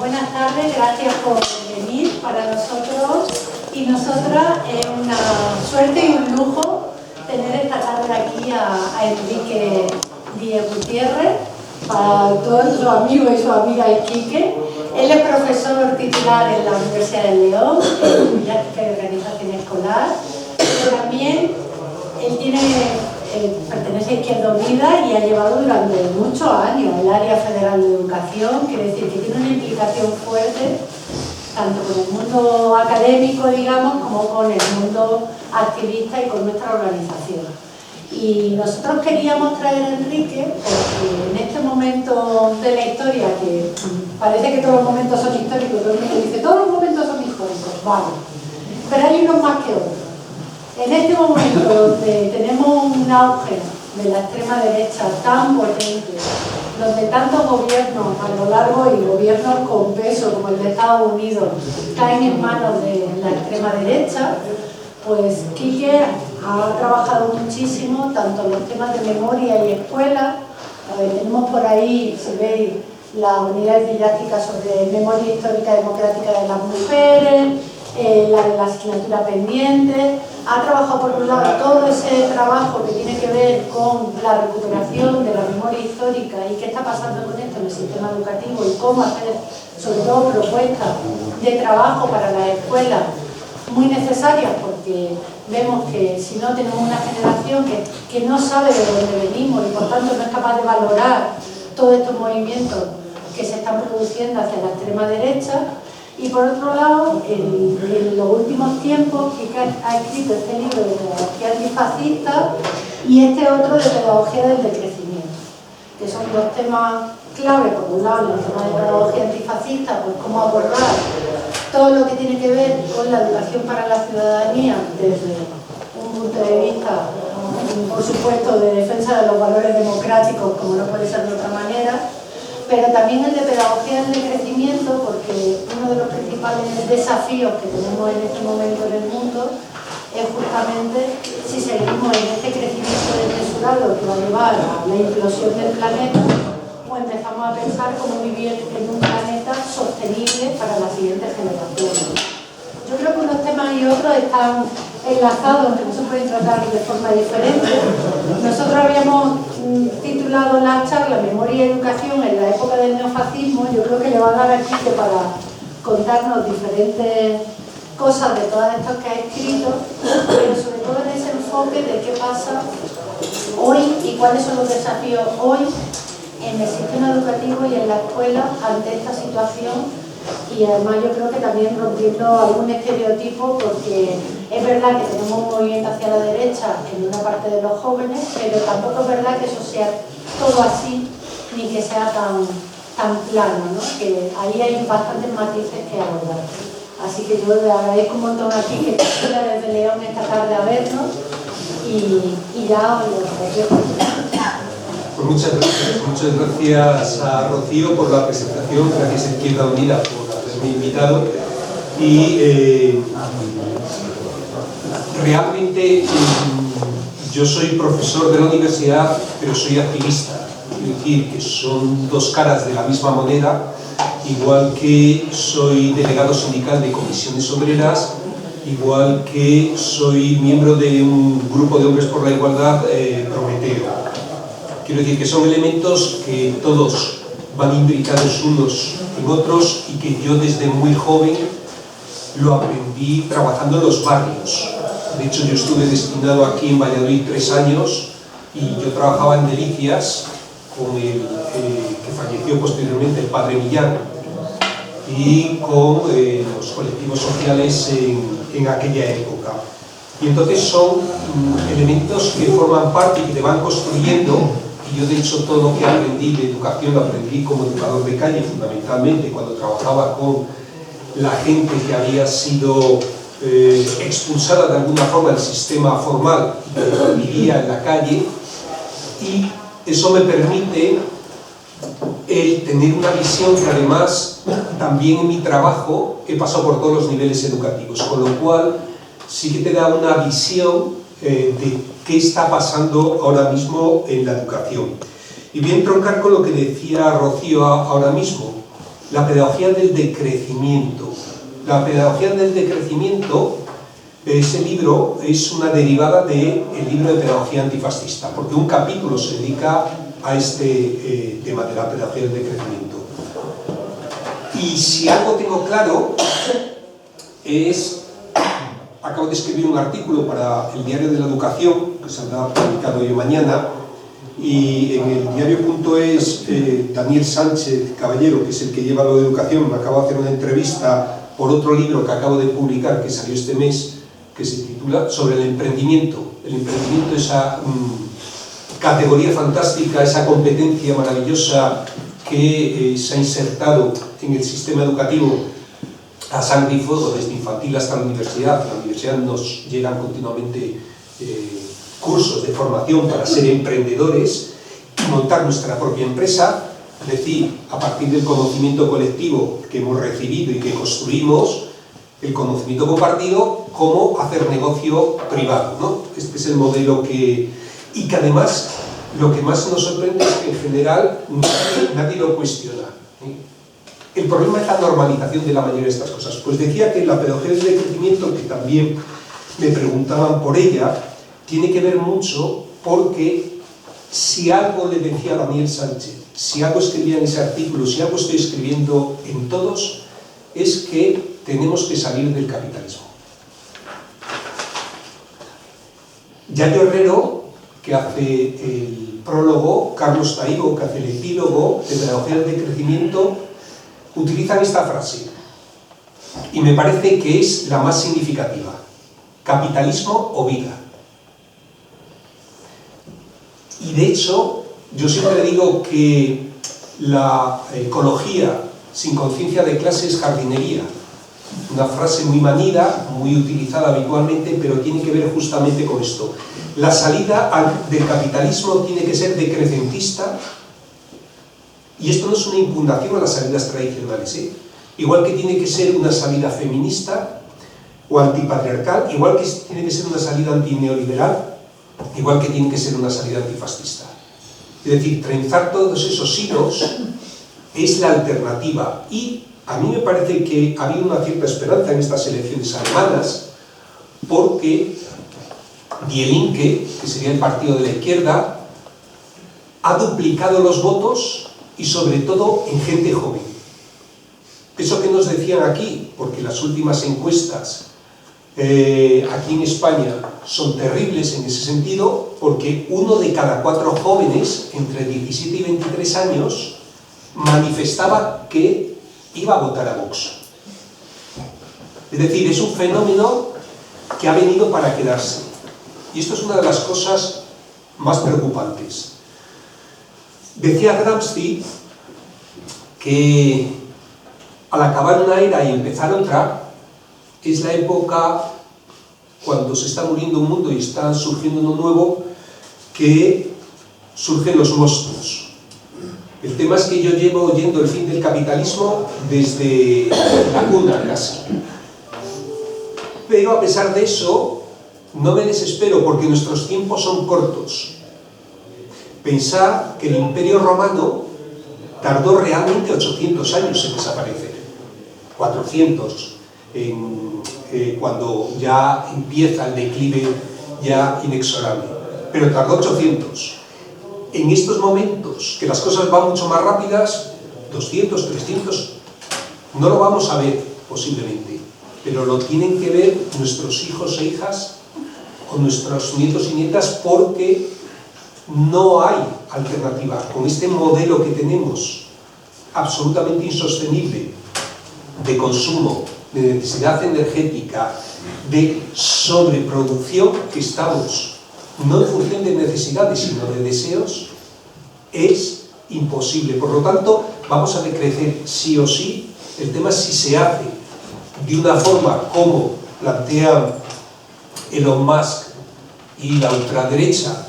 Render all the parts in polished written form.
Buenas tardes, gracias por venir. Para nosotros y nosotras es una suerte y un lujo tener esta tarde aquí a Enrique Díez Gutiérrez, para todos sus amigos y sus amigas Iquique. Él es profesor titular en la Universidad de León, en Didáctica y Organización Escolar, pero también él pertenece a Izquierda Unida y ha llevado durante muchos años el área federal de educación, quiere decir que tiene una implicación fuerte tanto con el mundo académico, digamos, como con el mundo activista y con nuestra organización. Y nosotros queríamos traer a Enrique porque en este momento de la historia, que parece que todos los momentos son históricos, todo el mundo dice todos los momentos son históricos, vale, pero hay unos más que otros. En este momento donde tenemos un auge de la extrema derecha tan potente, donde tantos gobiernos a lo largo y gobiernos con peso como el de Estados Unidos caen en manos de la extrema derecha, pues Quique ha trabajado muchísimo tanto en los temas de memoria y escuela. Tenemos por ahí, si veis, las unidades didácticas sobre memoria histórica democrática de las mujeres, la de la asignatura pendiente. Ha trabajado por un lado todo ese trabajo que tiene que ver con la recuperación de la memoria histórica y qué está pasando con esto en el sistema educativo y cómo hacer sobre todo propuestas de trabajo para las escuelas muy necesarias, porque vemos que si no tenemos una generación que no sabe de dónde venimos y por tanto no es capaz de valorar todos estos movimientos que se están produciendo hacia la extrema derecha. Y por otro lado, en los últimos tiempos, Quique ha escrito este libro de pedagogía antifascista y este otro de pedagogía del decrecimiento, que son dos temas clave. Por un lado, el tema de pedagogía antifascista, pues cómo abordar todo lo que tiene que ver con la educación para la ciudadanía desde un punto de vista, por supuesto, de defensa de los valores democráticos, como no puede ser de otra manera, pero también el de pedagogía del decrecimiento, porque uno de los principales desafíos que tenemos en este momento en el mundo es justamente si seguimos en este crecimiento desmesurado que va a llevar a la implosión del planeta, o empezamos a pensar cómo vivir en un planeta sostenible para las siguientes generaciones. Yo creo que unos temas y otros están enlazados, aunque no se pueden tratar de forma diferente. Nosotros habíamos titulado la charla Memoria y Educación en la época del neofascismo. Yo creo que le va a dar a Quique para contarnos diferentes cosas de todas estas que ha escrito, pero sobre todo en ese enfoque de qué pasa hoy y cuáles son los desafíos hoy en el sistema educativo y en la escuela ante esta situación. Y además yo creo que también rompiendo algún estereotipo, porque es verdad que tenemos un movimiento hacia la derecha en una parte de los jóvenes, pero tampoco es verdad que eso sea todo así, ni que sea tan plano, ¿no? Que ahí hay bastantes matices que abordar. Así que yo le agradezco un montón aquí que venga desde León esta tarde a vernos y ya os lo dejo. Pues muchas gracias a Rocío por la presentación, gracias a Izquierda Unida por haberme invitado. Y realmente yo soy profesor de la universidad, pero soy activista. Quiero decir que son dos caras de la misma moneda, igual que soy delegado sindical de comisiones obreras, igual que soy miembro de un grupo de hombres por la igualdad, Prometeo. Quiero decir que son elementos que todos van imbricados unos en otros y que yo desde muy joven lo aprendí trabajando en los barrios. De hecho, yo estuve destinado aquí en Valladolid 3 años y yo trabajaba en Delicias con el que falleció posteriormente, el padre Millán, y con los colectivos sociales en aquella época. Y entonces son elementos que forman parte y que te van construyendo. Y yo, de hecho, todo lo que aprendí de educación lo aprendí como educador de calle, fundamentalmente, cuando trabajaba con la gente que había sido expulsada de alguna forma del sistema formal y que vivía en la calle. Y eso me permite tener una visión que además también en mi trabajo he pasado por todos los niveles educativos, con lo cual sí que te da una visión de qué está pasando ahora mismo en la educación. Y voy a entroncar con lo que decía Rocío ahora mismo. la pedagogía del decrecimiento. La pedagogía del decrecimiento, ese libro es una derivada del libro de pedagogía antifascista, porque un capítulo se dedica a este tema de la pedagogía del decrecimiento. Y si algo tengo claro es, acabo de escribir un artículo para el Diario de la Educación, que saldrá publicado hoy o mañana, y en el diario.es Daniel Sánchez Caballero, que es el que lleva lo de educación, me acaba de hacer una entrevista por otro libro que acabo de publicar, que salió este mes, que se titula Sobre el emprendimiento. El emprendimiento, esa categoría fantástica, esa competencia maravillosa que se ha insertado en el sistema educativo a sangre y fuego, desde infantil hasta la universidad. En la universidad nos llegan continuamente cursos de formación para ser emprendedores y montar nuestra propia empresa, es decir, a partir del conocimiento colectivo que hemos recibido y que construimos, el conocimiento compartido, cómo hacer negocio privado, ¿no? Este es el modelo que... y que además lo que más nos sorprende es que en general nadie lo cuestiona, ¿eh? El problema es la normalización de la mayoría de estas cosas. Pues decía que la pedagogía del decrecimiento, que también me preguntaban por ella, tiene que ver mucho porque si algo le decía a Daniel Sánchez, si algo escribía en ese artículo, si algo estoy escribiendo en todos, es que tenemos que salir del capitalismo. Yayo Herrero, que hace el prólogo, Carlos Taigo, que hace el epílogo de pedagogía del decrecimiento, utilizan esta frase y me parece que es la más significativa: capitalismo o vida. Y de hecho, yo siempre digo que la ecología sin conciencia de clase es jardinería. Una frase muy manida, muy utilizada habitualmente, pero tiene que ver justamente con esto. La salida del capitalismo tiene que ser decrecentista, y esto no es una impugnación a las salidas tradicionales, ¿eh? Igual que tiene que ser una salida feminista o antipatriarcal, igual que tiene que ser una salida antineoliberal, igual que tiene que ser una salida antifascista. Es decir, trenzar todos esos hilos es la alternativa, y a mí me parece que ha habido una cierta esperanza en estas elecciones alemanas, porque Die Linke, que sería el partido de la izquierda, ha duplicado los votos y sobre todo en gente joven. Eso que nos decían aquí, porque las últimas encuestas aquí en España son terribles en ese sentido, porque 1 de cada 4 jóvenes entre 17 y 23 años manifestaba que iba a votar a Vox. Es decir, es un fenómeno que ha venido para quedarse. Y esto es una de las cosas más preocupantes. Decía Gramsci que al acabar una era y empezar otra, es la época cuando se está muriendo un mundo y está surgiendo uno nuevo, que surgen los monstruos. El tema es que yo llevo oyendo el fin del capitalismo desde la cuna casi. Pero a pesar de eso, no me desespero porque nuestros tiempos son cortos. Pensar que el Imperio Romano tardó realmente 800 años en desaparecer. 400, cuando ya empieza el declive ya inexorable. Pero tardó 800. En estos momentos, que las cosas van mucho más rápidas, 200, 300, no lo vamos a ver posiblemente, pero lo tienen que ver nuestros hijos e hijas o nuestros nietos y nietas, porque no hay alternativa. Con este modelo que tenemos, absolutamente insostenible, de consumo, de necesidad energética, de sobreproducción, que estamos no en función de necesidades, sino de deseos, es imposible. Por lo tanto, vamos a decrecer sí o sí. El tema es si se hace de una forma como plantean Elon Musk y la ultraderecha,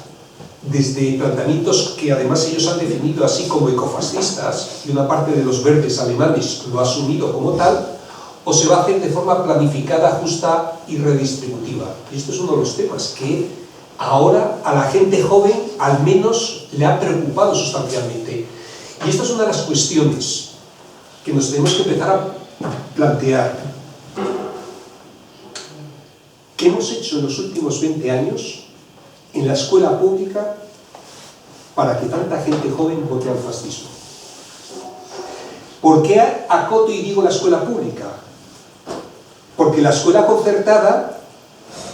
desde planteamientos que además ellos han definido así como ecofascistas, y una parte de los verdes alemanes lo ha asumido como tal, o se va a hacer de forma planificada, justa y redistributiva. Y esto es uno de los temas que ahora a la gente joven al menos le ha preocupado sustancialmente. Y esta es una de las cuestiones que nos tenemos que empezar a plantear. ¿Qué hemos hecho en los últimos 20 años en la escuela pública para que tanta gente joven vote al fascismo? ¿Por qué acoto y digo la escuela pública? Porque la escuela concertada,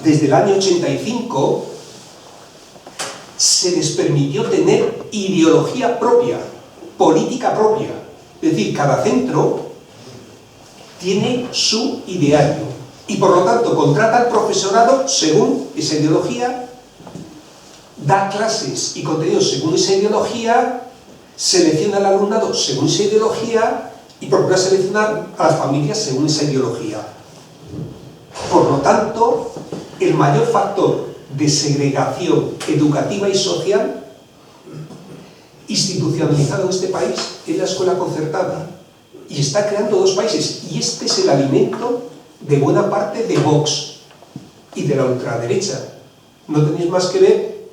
desde el año 85, se les permitió tener ideología propia, política propia. Es decir, cada centro tiene su ideario y por lo tanto contrata al profesorado según esa ideología, da clases y contenidos según esa ideología, selecciona al alumnado según esa ideología y procura seleccionar a las familias según esa ideología. Por lo tanto, el mayor factor de segregación educativa y social institucionalizado en este país es la escuela concertada y está creando dos países, y este es el alimento de buena parte de Vox y de la ultraderecha. No tenéis más que ver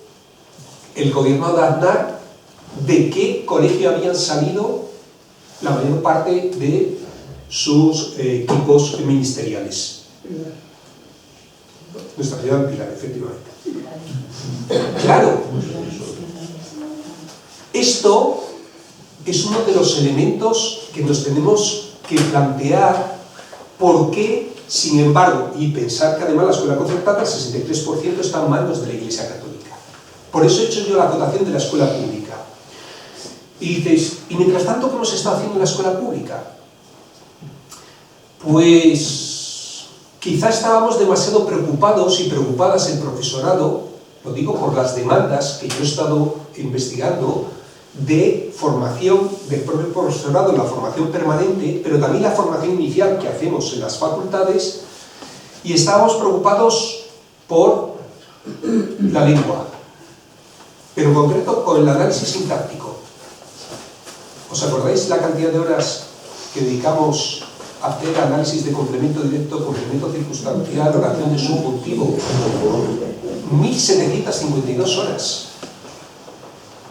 el gobierno de Aznar, de qué colegio habían salido la mayor parte de sus equipos ministeriales. Nuestra ciudad de Pilar, efectivamente. Claro, esto es uno de los elementos que nos tenemos que plantear. ¿Por qué, sin embargo, y pensar que además la escuela concertada, el 63% está en manos de la Iglesia Católica? Por eso he hecho yo la acotación de la escuela pública. Y dices, ¿y mientras tanto qué hemos estado haciendo en la escuela pública? Pues quizá estábamos demasiado preocupados y preocupadas el profesorado, lo digo por las demandas que yo he estado investigando, de formación del propio profesorado, la formación permanente, pero también la formación inicial que hacemos en las facultades, y estábamos preocupados por la lengua, pero en concreto con el análisis sintáctico. ¿Os acordáis la cantidad de horas que dedicamos a hacer análisis de complemento directo, complemento circunstancial, oración de subjuntivo? 1752 horas.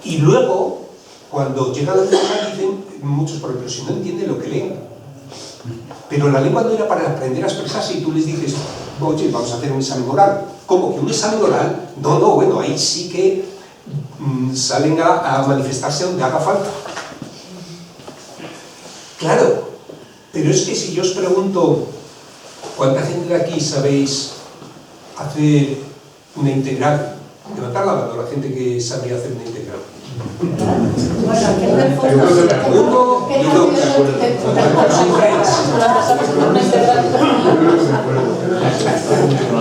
Y luego, cuando llega la lengua, dicen muchos, pero si no entienden lo que leen. Pero la lengua no era para aprender a expresarse y tú les dices, oye, vamos a hacer un examen oral. ¿Cómo? ¿Que un examen oral? No, bueno, ahí sí que salen a manifestarse donde haga falta. Claro, pero es que si yo os pregunto, ¿cuánta gente de aquí sabéis hacer una integral? Levantar la mano la gente que sabía hacer una integral. Bueno, aquí en el fondo Uno y dos.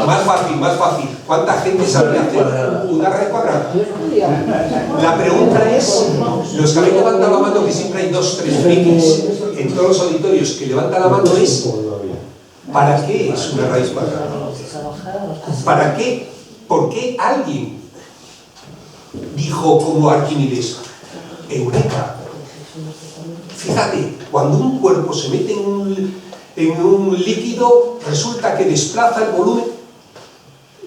Más fácil. ¿Cuánta gente sabía hacer una raíz cuadrada? La pregunta es, los que habéis levantado la mano, que siempre hay 2 o 3 frikis en todos los auditorios que levantan la mano, es ¿para qué es una raíz cuadrada? ¿Para qué? ¿Por qué alguien dijo como Arquímedes, eureka? Fíjate, cuando un cuerpo se mete en un líquido, resulta que desplaza el volumen.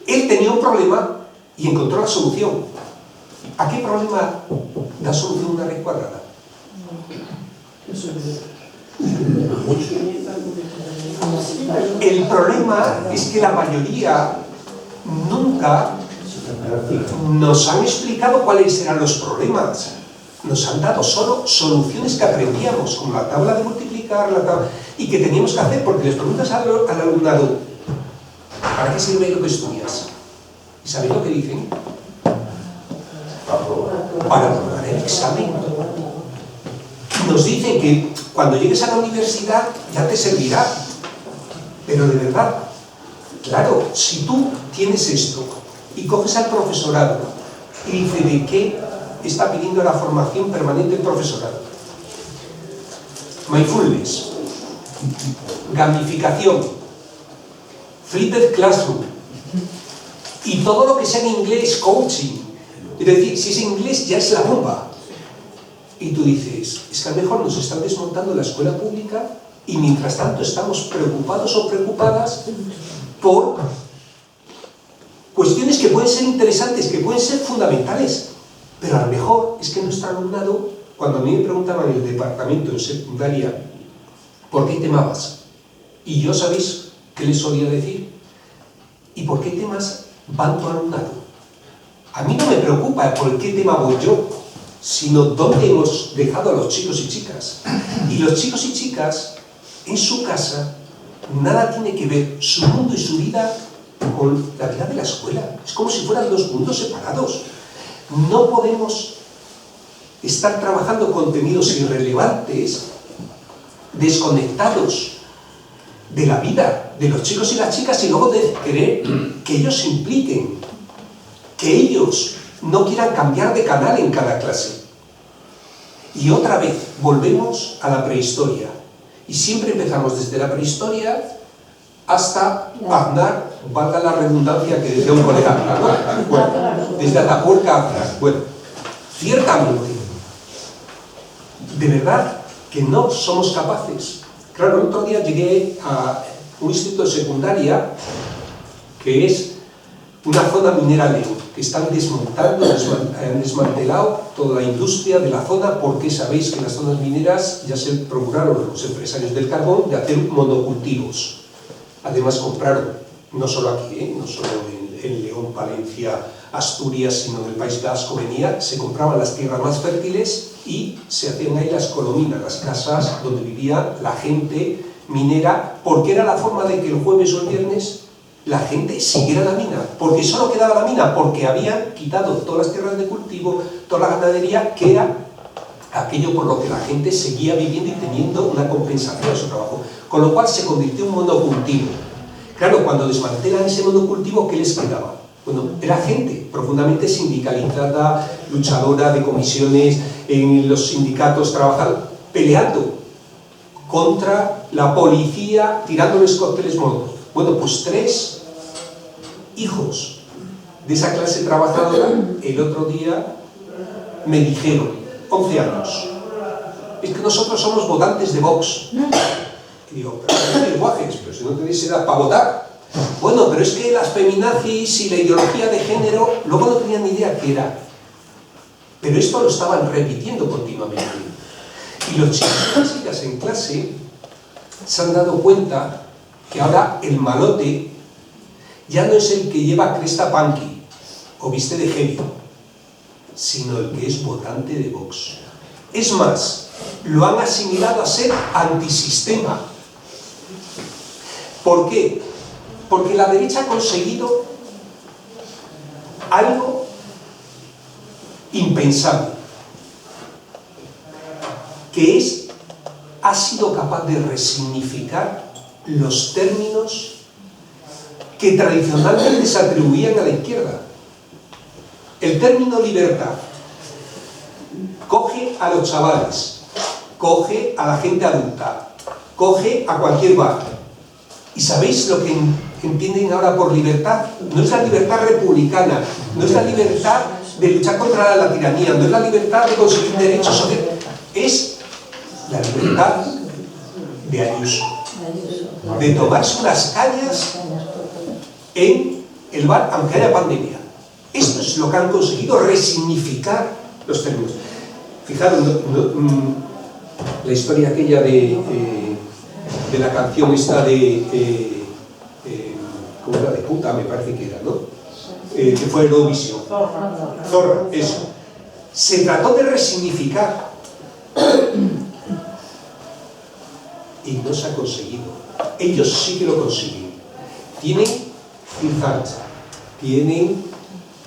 Él tenía un problema y encontró la solución. ¿A qué problema da solución una raíz cuadrada? El problema es que la mayoría nunca nos han explicado cuáles eran los problemas. Nos han dado solo soluciones que aprendíamos, como la tabla de multiplicar, y que teníamos que hacer, porque les preguntas al alumnado, ¿para qué sirve lo que estudias? ¿Y sabéis lo que dicen? Para aprobar el examen. Nos dicen que cuando llegues a la universidad ya te servirá. Pero de verdad, claro, si tú tienes esto y coges al profesorado y dice de qué está pidiendo la formación permanente del profesorado. Mindfulness, gamificación, flipped classroom y todo lo que sea en inglés, coaching. Es decir, si es en inglés ya es la bomba. Y tú dices, es que a lo mejor nos están desmontando la escuela pública y mientras tanto estamos preocupados o preocupadas por cuestiones que pueden ser interesantes, que pueden ser fundamentales, pero a lo mejor es que nuestro alumnado, cuando a mí me preguntaban en el departamento en secundaria, ¿por qué temabas? Y yo, ¿sabéis qué les solía decir? ¿Y por qué temas van tu alumnado? A mí no me preocupa por qué tema voy yo, sino dónde hemos dejado a los chicos y chicas. Y los chicos y chicas, en su casa, nada tiene que ver su mundo y su vida con la vida de la escuela. Es como si fueran dos mundos separados. No podemos estar trabajando contenidos irrelevantes, desconectados de la vida de los chicos y las chicas, y luego de querer que ellos se impliquen, que ellos no quieran cambiar de canal en cada clase. Y otra vez volvemos a la prehistoria, y siempre empezamos desde la prehistoria hasta Aznar, valga la redundancia que decía un colega mío, ¿no? Bueno, desde Atapuerca a Aznar. Bueno, ciertamente, de verdad que no somos capaces. Claro, el otro día llegué a un instituto de secundaria que es una zona minera León, que están desmontando, han desmantelado toda la industria de la zona, porque sabéis que en las zonas mineras ya se procuraron los empresarios del carbón de hacer monocultivos. Además compraron, no solo aquí, no solo en León, Palencia, Asturias, sino en el País Vasco venía, se compraban las tierras más fértiles y se hacían ahí las coloninas, las casas donde vivía la gente minera, porque era la forma de que el jueves o el viernes la gente siguiera la mina, porque solo quedaba la mina, porque habían quitado todas las tierras de cultivo, toda la ganadería, que era aquello por lo que la gente seguía viviendo y teniendo una compensación a su trabajo, con lo cual se convirtió en un monocultivo. Claro, cuando desmantelan ese monocultivo, ¿qué les quedaba? Bueno, era gente profundamente sindicalizada, luchadora de comisiones, en los sindicatos trabajando, peleando contra la policía, tirándoles cócteles molotov. Bueno, pues 3 hijos de esa clase trabajadora el otro día me dijeron, 11 años, es que nosotros somos votantes de Vox. Y digo, pero no tenéis lenguajes, pero si no tenéis edad para votar. Bueno, pero es que las feminazis y la ideología de género, luego no tenían ni idea qué era. Pero esto lo estaban repitiendo continuamente. Y los chicos y las chicas en clase se han dado cuenta que ahora el malote ya no es el que lleva cresta punky o viste de genio, sino el que es votante de Vox. Es más, lo han asimilado a ser antisistema. ¿Por qué? Porque la derecha ha conseguido algo impensable, que ha sido capaz de resignificar los términos que tradicionalmente se atribuían a la izquierda. El término libertad coge a los chavales, coge a la gente adulta, coge a cualquier bar. ¿Y sabéis lo que entienden ahora por libertad? No es la libertad republicana, no es la libertad de luchar contra la tiranía, no es la libertad de conseguir derechos sociales, es la libertad de Ayuso, de tomarse unas cañas en el bar aunque haya pandemia. Esto es lo que han conseguido, resignificar los términos. Fijaros, la historia aquella de la canción esta de ¿cómo era? De puta, me parece que era, ¿no? Que fue Eurovisión. Zorra, eso. Se trató de resignificar y no se ha conseguido. Ellos sí que lo consiguen. Tienen think tanks, tienen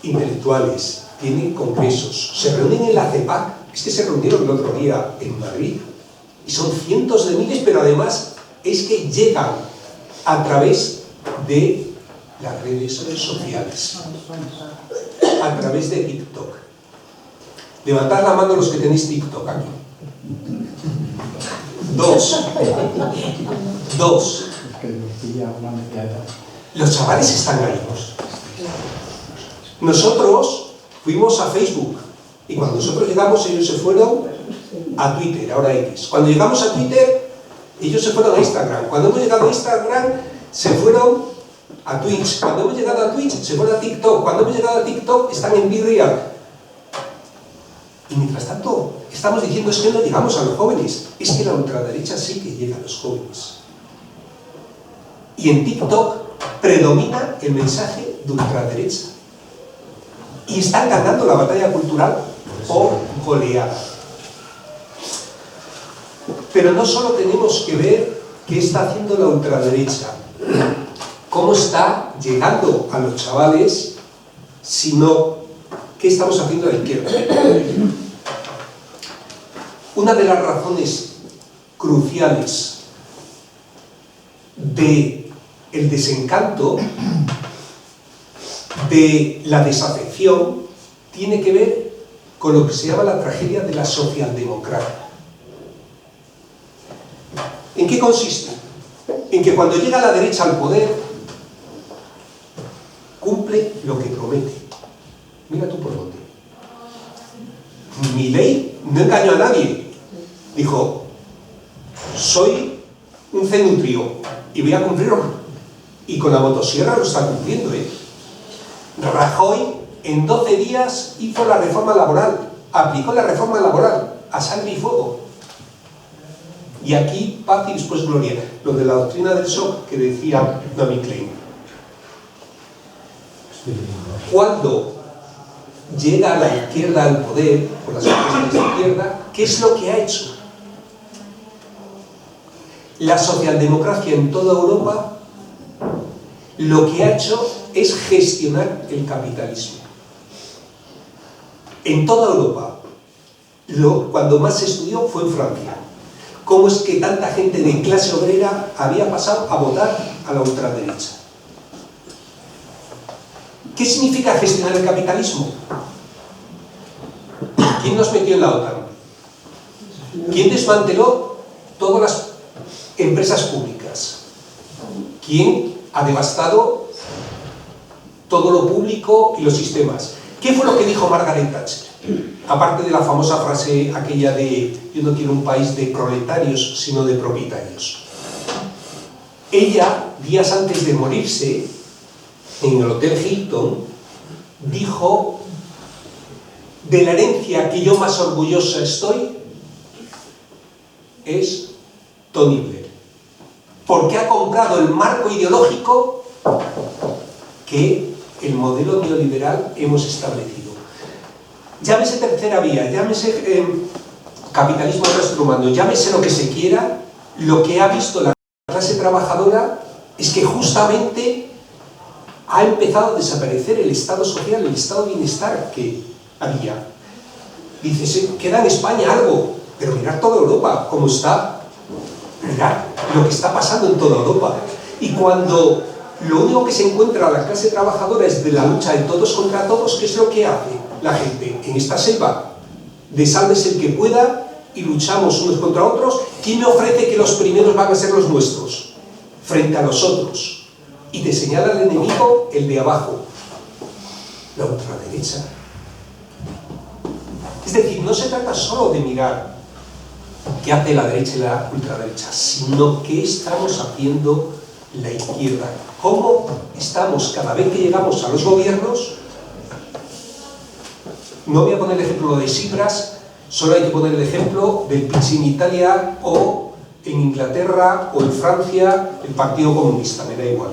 intelectuales, tienen congresos, se reúnen en la CEPAC. Es que se reunieron el otro día en Madrid y son cientos de miles, pero además es que llegan a través de las redes sociales, a través de TikTok. Levantad la mano los que tenéis TikTok aquí. 2. Los chavales están gallegos. Nosotros fuimos a Facebook y cuando nosotros llegamos ellos se fueron a Twitter, ahora X. Cuando llegamos a Twitter ellos se fueron a Instagram. Cuando hemos llegado a Instagram se fueron a Twitch. Cuando hemos llegado a Twitch se fueron a TikTok. Cuando hemos llegado a TikTok están en BeReal. Y mientras tanto, estamos diciendo es que no llegamos a los jóvenes, es que la ultraderecha sí que llega a los jóvenes. Y en TikTok predomina el mensaje de ultraderecha. Y están ganando la batalla cultural por goleada. Pero no solo tenemos que ver qué está haciendo la ultraderecha, cómo está llegando a los chavales, sino qué estamos haciendo a la izquierda. Una de las razones cruciales del desencanto, de la desafección, tiene que ver con lo que se llama la tragedia de la socialdemocracia. ¿En qué consiste? En que cuando llega la derecha al poder, cumple lo que promete. Mira tú por dónde. Milei no engañó a nadie. Dijo, soy un cenutrio y voy a cumplirlo. Y con la motosierra lo está cumpliendo, ¿eh? Rajoy en 12 días hizo la reforma laboral, aplicó la reforma laboral a sangre y fuego. Y aquí paz y después gloria. Lo de la doctrina del shock que decía Naomi Klein. Cuando llega la izquierda al poder, por las fuerzas de la izquierda, ¿qué es lo que ha hecho? La socialdemocracia en toda Europa lo que ha hecho es gestionar el capitalismo. En toda Europa, cuando más se estudió fue en Francia. ¿Cómo es que tanta gente de clase obrera había pasado a votar a la ultraderecha? ¿Qué significa gestionar el capitalismo? ¿Quién nos metió en la OTAN? ¿Quién desmanteló todas las empresas públicas? ¿Quién ha devastado todo lo público y los sistemas? ¿Qué fue lo que dijo Margaret Thatcher? Aparte de la famosa frase aquella de yo no quiero un país de proletarios, sino de propietarios. Ella, días antes de morirse, en el Hotel Hilton, dijo: de la herencia que yo más orgullosa estoy es Tony Blair, porque ha comprado el marco ideológico que el modelo neoliberal hemos establecido. Llámese tercera vía, llámese capitalismo transhumano, llámese lo que se quiera, lo que ha visto la clase trabajadora es que justamente ha empezado a desaparecer el Estado social, el Estado de bienestar que había. Dices, queda en España algo, pero mirad toda Europa, cómo está. Mirad lo que está pasando en toda Europa. Y cuando lo único que se encuentra la clase trabajadora es de la lucha de todos contra todos, ¿qué es lo que hace la gente en esta selva? De sálvese el que pueda y luchamos unos contra otros. ¿Quién me ofrece que los primeros van a ser los nuestros? Frente a los otros. Y te señala el enemigo, el de abajo, la ultraderecha. Es decir, no se trata solo de mirar qué hace la derecha y la ultraderecha, sino qué estamos haciendo la izquierda. Cómo estamos, cada vez que llegamos a los gobiernos, no voy a poner el ejemplo de Tsipras, solo hay que poner el ejemplo del PIS en Italia o en Inglaterra o en Francia, el Partido Comunista, me da igual.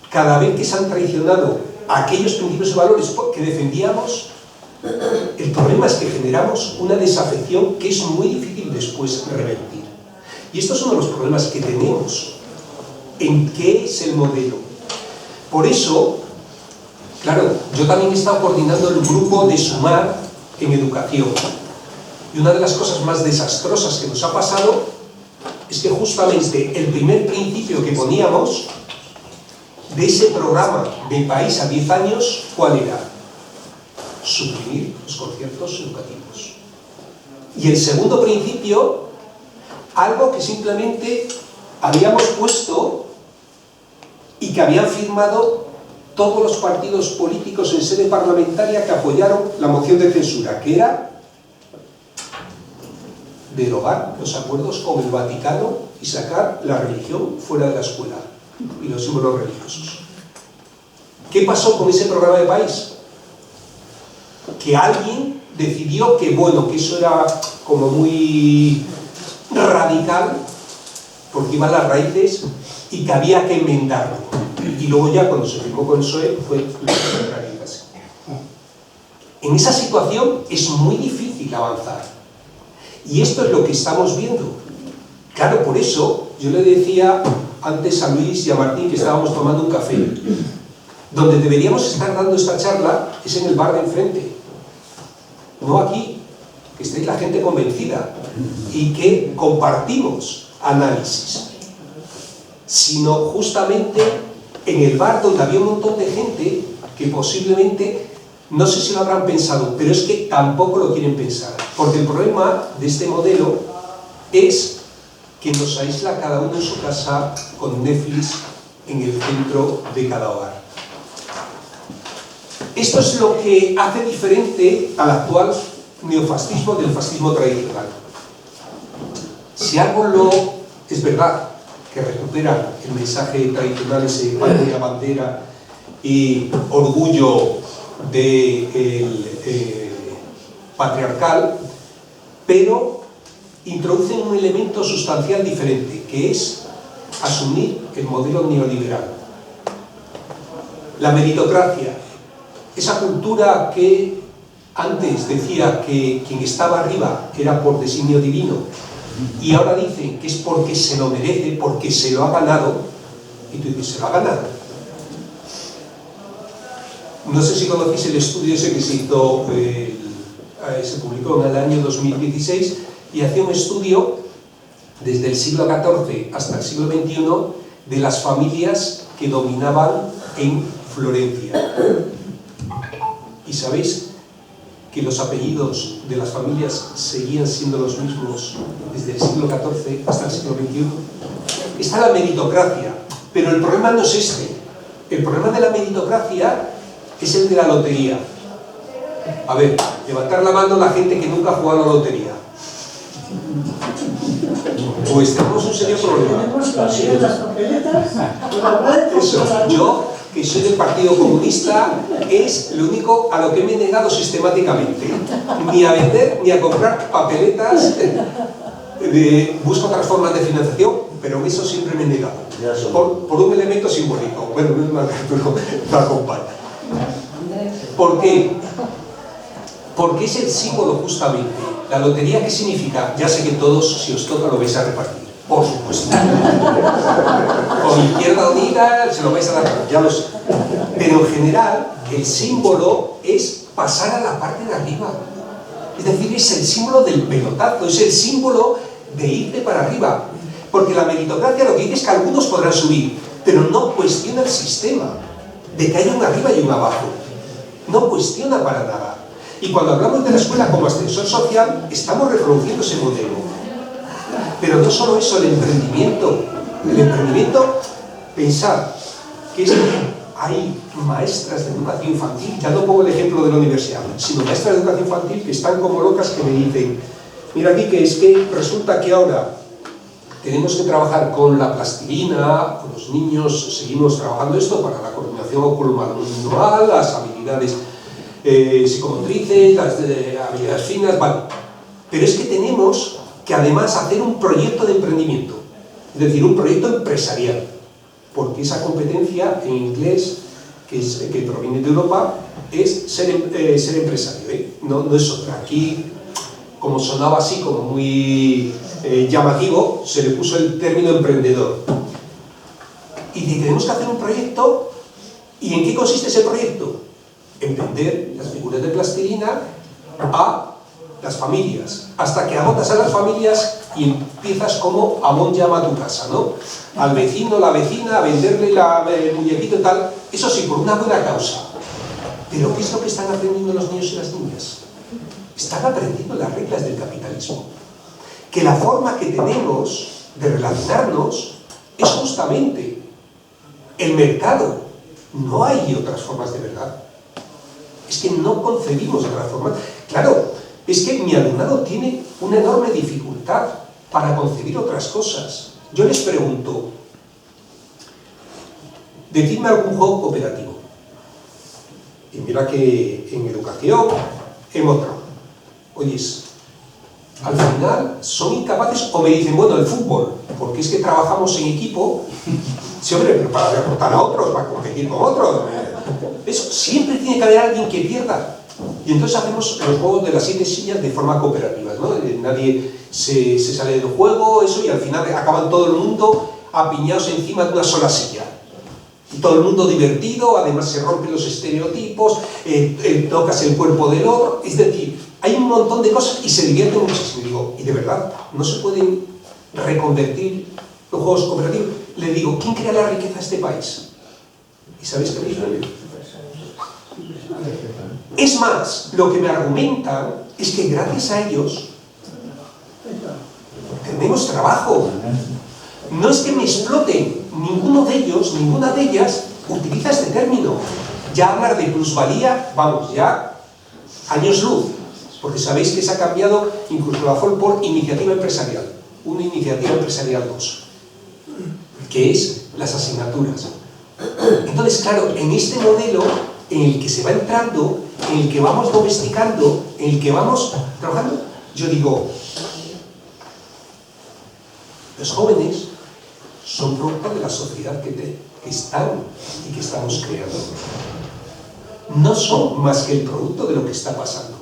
Cada vez que se han traicionado aquellos principios y valores que defendíamos, el problema es que generamos una desafección que es muy difícil después revertir. Y estos son los problemas que tenemos. ¿En qué es el modelo? Por eso, claro, yo también he estado coordinando el grupo de Sumar en educación. Y una de las cosas más desastrosas que nos ha pasado es que justamente el primer principio que poníamos de ese programa de país a 10 años, ¿cuál era? Suprimir los conciertos educativos. Y el segundo principio, algo que simplemente habíamos puesto y que habían firmado todos los partidos políticos en sede parlamentaria que apoyaron la moción de censura, que era derogar los acuerdos con el Vaticano y sacar la religión fuera de la escuela y los símbolos religiosos. ¿Qué pasó con ese programa de país? que alguien decidió que, bueno, que eso era como muy radical, porque iban las raíces, y que había que enmendarlo. Y luego ya cuando se firmó con el PSOE fue lo contrario casi. En esa situación es muy difícil avanzar. Y esto es lo que estamos viendo. Claro, por eso yo le decía antes a Luis y a Martín que estábamos tomando un café. Donde deberíamos estar dando esta charla es en el bar de enfrente. No aquí, que estéis la gente convencida y que compartimos análisis, sino justamente en el bar donde había un montón de gente que posiblemente, no sé si lo habrán pensado, pero es que tampoco lo quieren pensar, porque el problema de este modelo es que nos aísla cada uno en su casa con Netflix en el centro de cada hogar. Esto es lo que hace diferente al actual neofascismo del fascismo tradicional. Si algo es verdad que recupera el mensaje tradicional, ese patria, bandera y orgullo patriarcal, pero introducen un elemento sustancial diferente, que es asumir el modelo neoliberal. La meritocracia, esa cultura que antes decía que quien estaba arriba era por designio divino, y ahora dicen que es porque se lo merece, porque se lo ha ganado, y tú dices, ¿se lo ha ganado? No sé si conocéis el estudio ese que se hizo, se publicó en el año 2016, y hacía un estudio desde el siglo XIV hasta el siglo XXI de las familias que dominaban en Florencia. ¿Y sabéis que los apellidos de las familias seguían siendo los mismos desde el siglo XIV hasta el siglo XXI? Está la meritocracia, pero el problema no es este. El problema de la meritocracia es el de la lotería. A ver, levantar la mano la gente que nunca ha jugado a la lotería. Pues tenemos un serio problema. Eso, yo, que soy del Partido Comunista, es lo único a lo que me he negado sistemáticamente. Ni a vender, ni a comprar papeletas. Busco otras formas de financiación, pero eso siempre me he negado. Por un elemento simbólico. Bueno, no es mal, pero me acompaña. ¿Por qué? Porque es el símbolo justamente. La lotería, ¿qué significa? Ya sé que todos, si os toca, lo vais a repartir. Por supuesto. Con Izquierda Unida se lo vais a dar, ya lo sé. Pero en general, el símbolo es pasar a la parte de arriba. Es decir, es el símbolo del pelotazo, es el símbolo de irte para arriba. Porque la meritocracia lo que dice es que algunos podrán subir, pero no cuestiona el sistema de que haya un arriba y un abajo. No cuestiona para nada. Y cuando hablamos de la escuela como ascensor social, estamos reproduciendo ese modelo. Pero no solo eso, el emprendimiento. El emprendimiento, pensar que hay maestras de educación infantil, ya no pongo el ejemplo de la universidad, sino maestras de educación infantil que están como locas que me dicen, mira aquí que es que resulta que ahora tenemos que trabajar con la plastilina, con los niños seguimos trabajando esto para la coordinación oculomanual, las habilidades psicomotrices, las habilidades finas, vale. Pero es que tenemos que además hacer un proyecto de emprendimiento, es decir, un proyecto empresarial, porque esa competencia en inglés que proviene de Europa es ser empresario, no es otra. Aquí, como sonaba así, como muy llamativo, se le puso el término emprendedor. Y tenemos que hacer un proyecto, ¿y en qué consiste ese proyecto? En vender las figuras de plastilina a las familias, hasta que agotas a las familias y empiezas como Amón llama a tu casa, ¿no? Al vecino, la vecina, a venderle el muñequito y tal, eso sí, por una buena causa. Pero ¿qué es lo que están aprendiendo los niños y las niñas? Están aprendiendo las reglas del capitalismo. Que la forma que tenemos de relacionarnos es justamente el mercado. No hay otras formas de verdad. Es que no concebimos otras formas. Claro, es que mi alumnado tiene una enorme dificultad para concebir otras cosas. Yo les pregunto, decidme algún juego cooperativo. Y mira que en educación en otro. Oyes, al final son incapaces, o me dicen, bueno, el fútbol, porque es que trabajamos en equipo, sí, hombre, pero para derrotar a otros, para competir con otros, eso, siempre tiene que haber alguien que pierda. Y entonces hacemos los juegos de las 7 sillas de forma cooperativa, ¿no? Nadie se sale del juego, eso, y al final acaban todo el mundo apiñados encima de una sola silla. Y todo el mundo divertido, además se rompen los estereotipos, tocas el cuerpo del otro, es decir, hay un montón de cosas y se divierte muchísimo. Digo, y de verdad, no se pueden reconvertir los juegos cooperativos. Le digo, ¿quién crea la riqueza de este país? ¿Y sabéis qué me dicen? Es más, lo que me argumentan es que gracias a ellos tenemos trabajo. No es que me exploten, ninguno de ellos, ninguna de ellas utiliza este término. Ya hablar de plusvalía, vamos, ya años luz, porque sabéis que se ha cambiado incluso la FOL por iniciativa empresarial, una iniciativa empresarial 2, que es las asignaturas. Entonces, claro, en este modelo en el que se va entrando, en el que vamos domesticando, en el que vamos trabajando, yo digo, los jóvenes son producto de la sociedad que están y que estamos creando. No son más que el producto de lo que está pasando.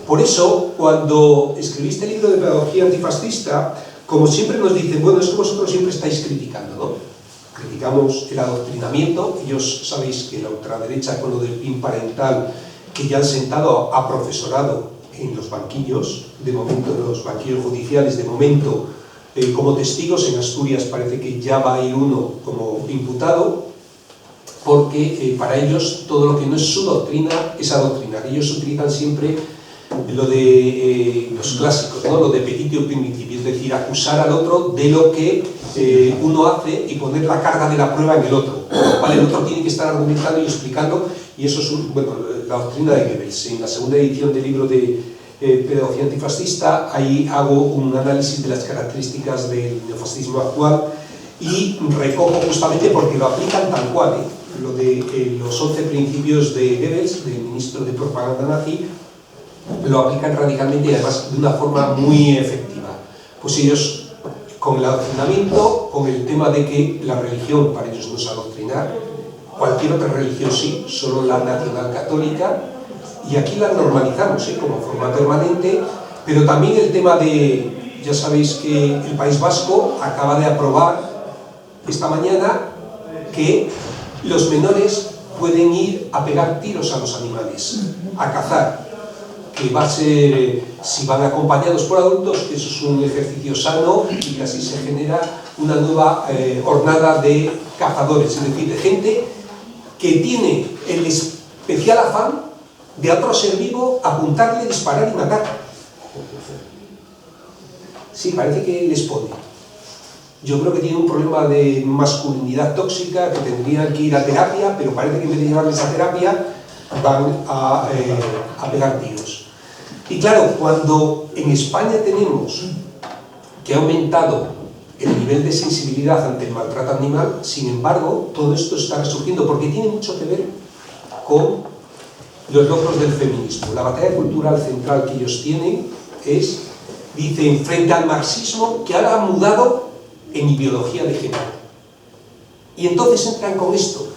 Por eso, cuando escribí este libro de pedagogía antifascista, como siempre nos dicen, bueno, es que vosotros siempre estáis criticando, ¿no? Criticamos el adoctrinamiento. Ellos sabéis que la ultraderecha, con lo del PIN parental, que ya han sentado a profesorado en los banquillos, de momento, en los banquillos judiciales, de momento, como testigos. En Asturias parece que ya va a ir uno como imputado, porque para ellos todo lo que no es su doctrina es adoctrinar. Ellos utilizan siempre lo de los clásicos, ¿no? Lo de petitio primitivo, es decir, acusar al otro de lo que uno hace y poner la carga de la prueba en el otro. ¿Vale? El otro tiene que estar argumentando y explicando, y eso es la doctrina de Goebbels. En la segunda edición del libro de pedagogía antifascista, ahí hago un análisis de las características del neofascismo actual y recojo justamente porque lo aplican tal cual, lo de los 11 principios de Goebbels, del ministro de propaganda nazi, lo aplican radicalmente y además de una forma muy efectiva. Pues ellos, con el adoctrinamiento, con el tema de que la religión para ellos no es adoctrinar, cualquier otra religión sí, solo la nacional católica, y aquí la normalizamos como forma permanente, pero también el tema de, ya sabéis que el País Vasco acaba de aprobar esta mañana que los menores pueden ir a pegar tiros a los animales, a cazar, que va a ser, si van acompañados por adultos, que eso es un ejercicio sano y que así se genera una nueva hornada de cazadores, es decir, de gente que tiene el especial afán de a otro ser vivo apuntarle, disparar y matar. Sí, parece que les pone. Yo creo que tiene un problema de masculinidad tóxica, que tendrían que ir a terapia, pero parece que en vez de llevarles a terapia van a pegar tiros. Y claro, cuando en España tenemos que ha aumentado el nivel de sensibilidad ante el maltrato animal, sin embargo, todo esto está resurgiendo porque tiene mucho que ver con los logros del feminismo. La batalla cultural central que ellos tienen es, dicen, frente al marxismo, que ahora ha mudado en ideología de género. Y entonces entran con esto.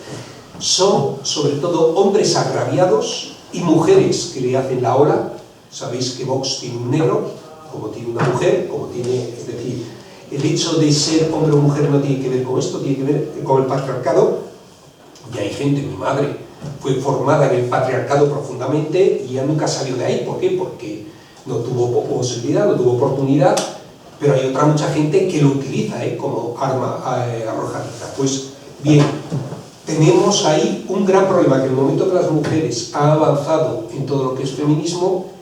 Son, sobre todo, hombres agraviados y mujeres que le hacen la ola. Sabéis que Vox tiene un negro, como tiene una mujer, como tiene, es decir, el hecho de ser hombre o mujer no tiene que ver con esto, tiene que ver con el patriarcado. Y hay gente, mi madre fue formada en el patriarcado profundamente y ya nunca salió de ahí. ¿Por qué? Porque no tuvo posibilidad, no tuvo oportunidad, pero hay otra mucha gente que lo utiliza como arma arrojadiza. Pues bien, tenemos ahí un gran problema, que en el momento que las mujeres han avanzado en todo lo que es feminismo,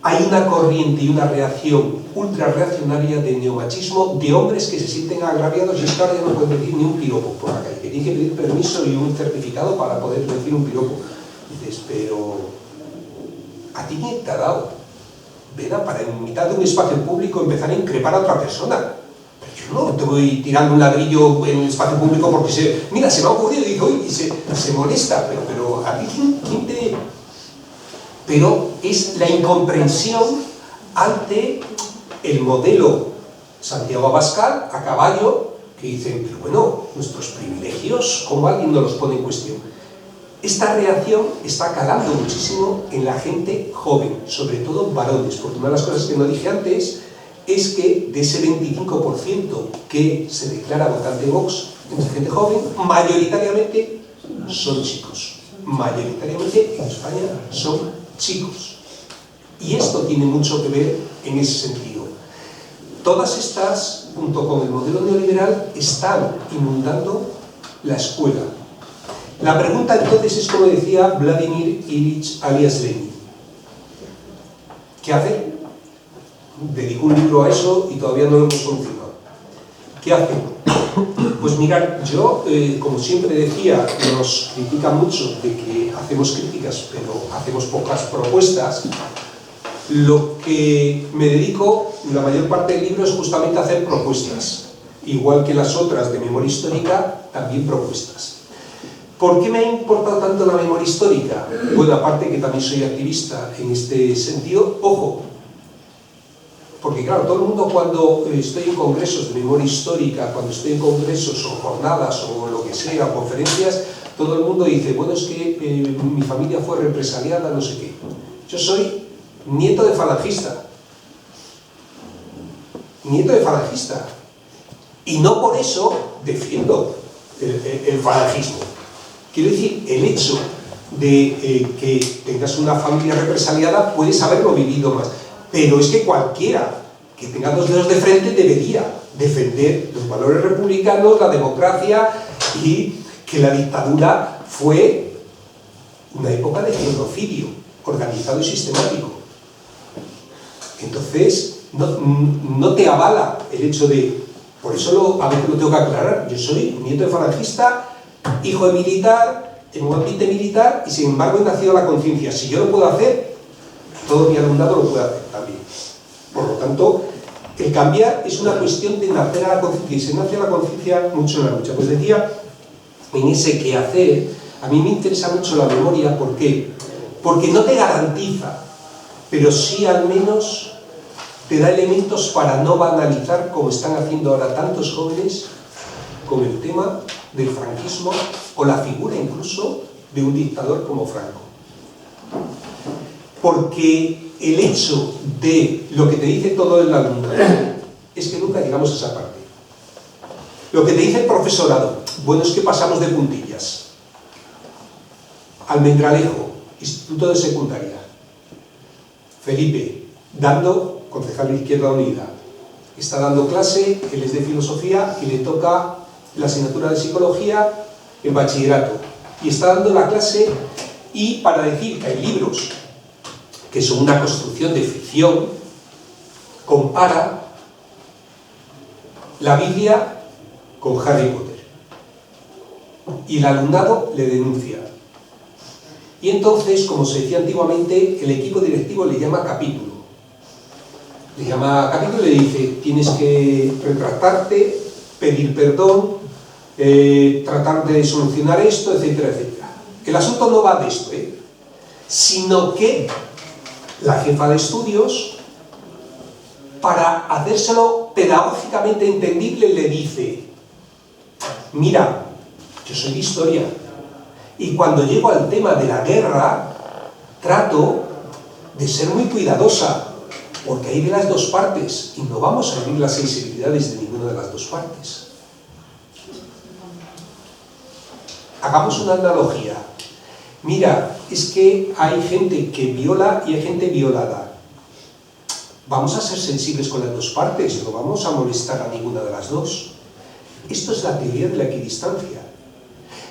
hay una corriente y una reacción ultra reaccionaria de neomachismo, de hombres que se sienten agraviados y es que ahora ya no pueden decir ni un piropo por la calle, que tienen que pedir permiso y un certificado para poder decir un piropo. Dices, pero ¿a ti quién te ha dado vena para en mitad de un espacio público empezar a increpar a otra persona? Pero yo no te voy tirando un ladrillo en el espacio público porque mira, se me ha ocurrido y dice, uy, y se molesta, pero ¿a ti quién te pero es la incomprensión ante el modelo Santiago Abascal a caballo, que dicen, pero bueno, nuestros privilegios, ¿cómo alguien no los pone en cuestión? Esta reacción está calando muchísimo en la gente joven, sobre todo varones, porque una de las cosas que no dije antes es que de ese 25% que se declara votante Vox entre gente joven, mayoritariamente son chicos. Mayoritariamente en España son chicos. Y esto tiene mucho que ver en ese sentido. Todas estas, junto con el modelo neoliberal, están inundando la escuela. La pregunta entonces es, como decía Vladimir Ilich alias Lenin, ¿qué hacer? Dedico un libro a eso y todavía no lo hemos solucionado. ¿Qué hacer? Pues mirad, yo, como siempre decía, nos critican mucho de que hacemos críticas, pero hacemos pocas propuestas. Lo que me dedico, la mayor parte del libro, es justamente a hacer propuestas. Igual que las otras de memoria histórica, también propuestas. ¿Por qué me ha importado tanto la memoria histórica? Bueno, aparte que también soy activista en este sentido, ojo, porque claro, todo el mundo cuando estoy en congresos de memoria histórica, cuando estoy en congresos o jornadas o lo que sea, o conferencias, todo el mundo dice, bueno, es que mi familia fue represaliada, no sé qué. Yo soy nieto de falangista. Nieto de falangista. Y no por eso defiendo el falangismo. Quiero decir, el hecho de que tengas una familia represaliada, puedes haberlo vivido más. Pero es que cualquiera que tenga dos dedos de frente debería defender los valores republicanos, la democracia, y que la dictadura fue una época de genocidio organizado y sistemático. Entonces, no te avala el hecho de... Por eso a veces lo tengo que aclarar. Yo soy nieto de falangista, hijo de militar, en un ambiente militar, y sin embargo he nacido a la conciencia. Si yo lo puedo hacer, todo mi alumnado lo puede hacer también. Por lo tanto, el cambiar es una cuestión de nacer a la conciencia, y se nace a la conciencia mucho en la lucha. Pues decía, en ese quehacer, a mí me interesa mucho la memoria. ¿Por qué? Porque no te garantiza, pero sí al menos te da elementos para no banalizar, como están haciendo ahora tantos jóvenes, con el tema del franquismo o la figura incluso de un dictador como Franco. Porque el hecho de lo que te dice todo el alumnado es que nunca llegamos a esa parte. Lo que te dice el profesorado, bueno, es que pasamos de puntillas. Almendralejo, Instituto de Secundaria. Felipe, concejal de Izquierda Unida, está dando clase, él es de filosofía y le toca la asignatura de psicología en bachillerato. Y está dando la clase, y para decir que hay libros que son una construcción de ficción, compara la Biblia con Harry Potter. Y el alumnado le denuncia. Y entonces, como se decía antiguamente, el equipo directivo le llama capítulo. Le llama capítulo y le dice, tienes que retractarte, pedir perdón, tratar de solucionar esto, etcétera, etcétera. El asunto no va de esto, sino que la jefa de estudios, para hacérselo pedagógicamente entendible, le dice, mira, yo soy de historia, y cuando llego al tema de la guerra, trato de ser muy cuidadosa, porque hay de las dos partes, y no vamos a herir las sensibilidades de ninguna de las dos partes. Hagamos una analogía. Mira, es que hay gente que viola y hay gente violada. Vamos a ser sensibles con las dos partes, no vamos a molestar a ninguna de las dos. Esto es la teoría de la equidistancia.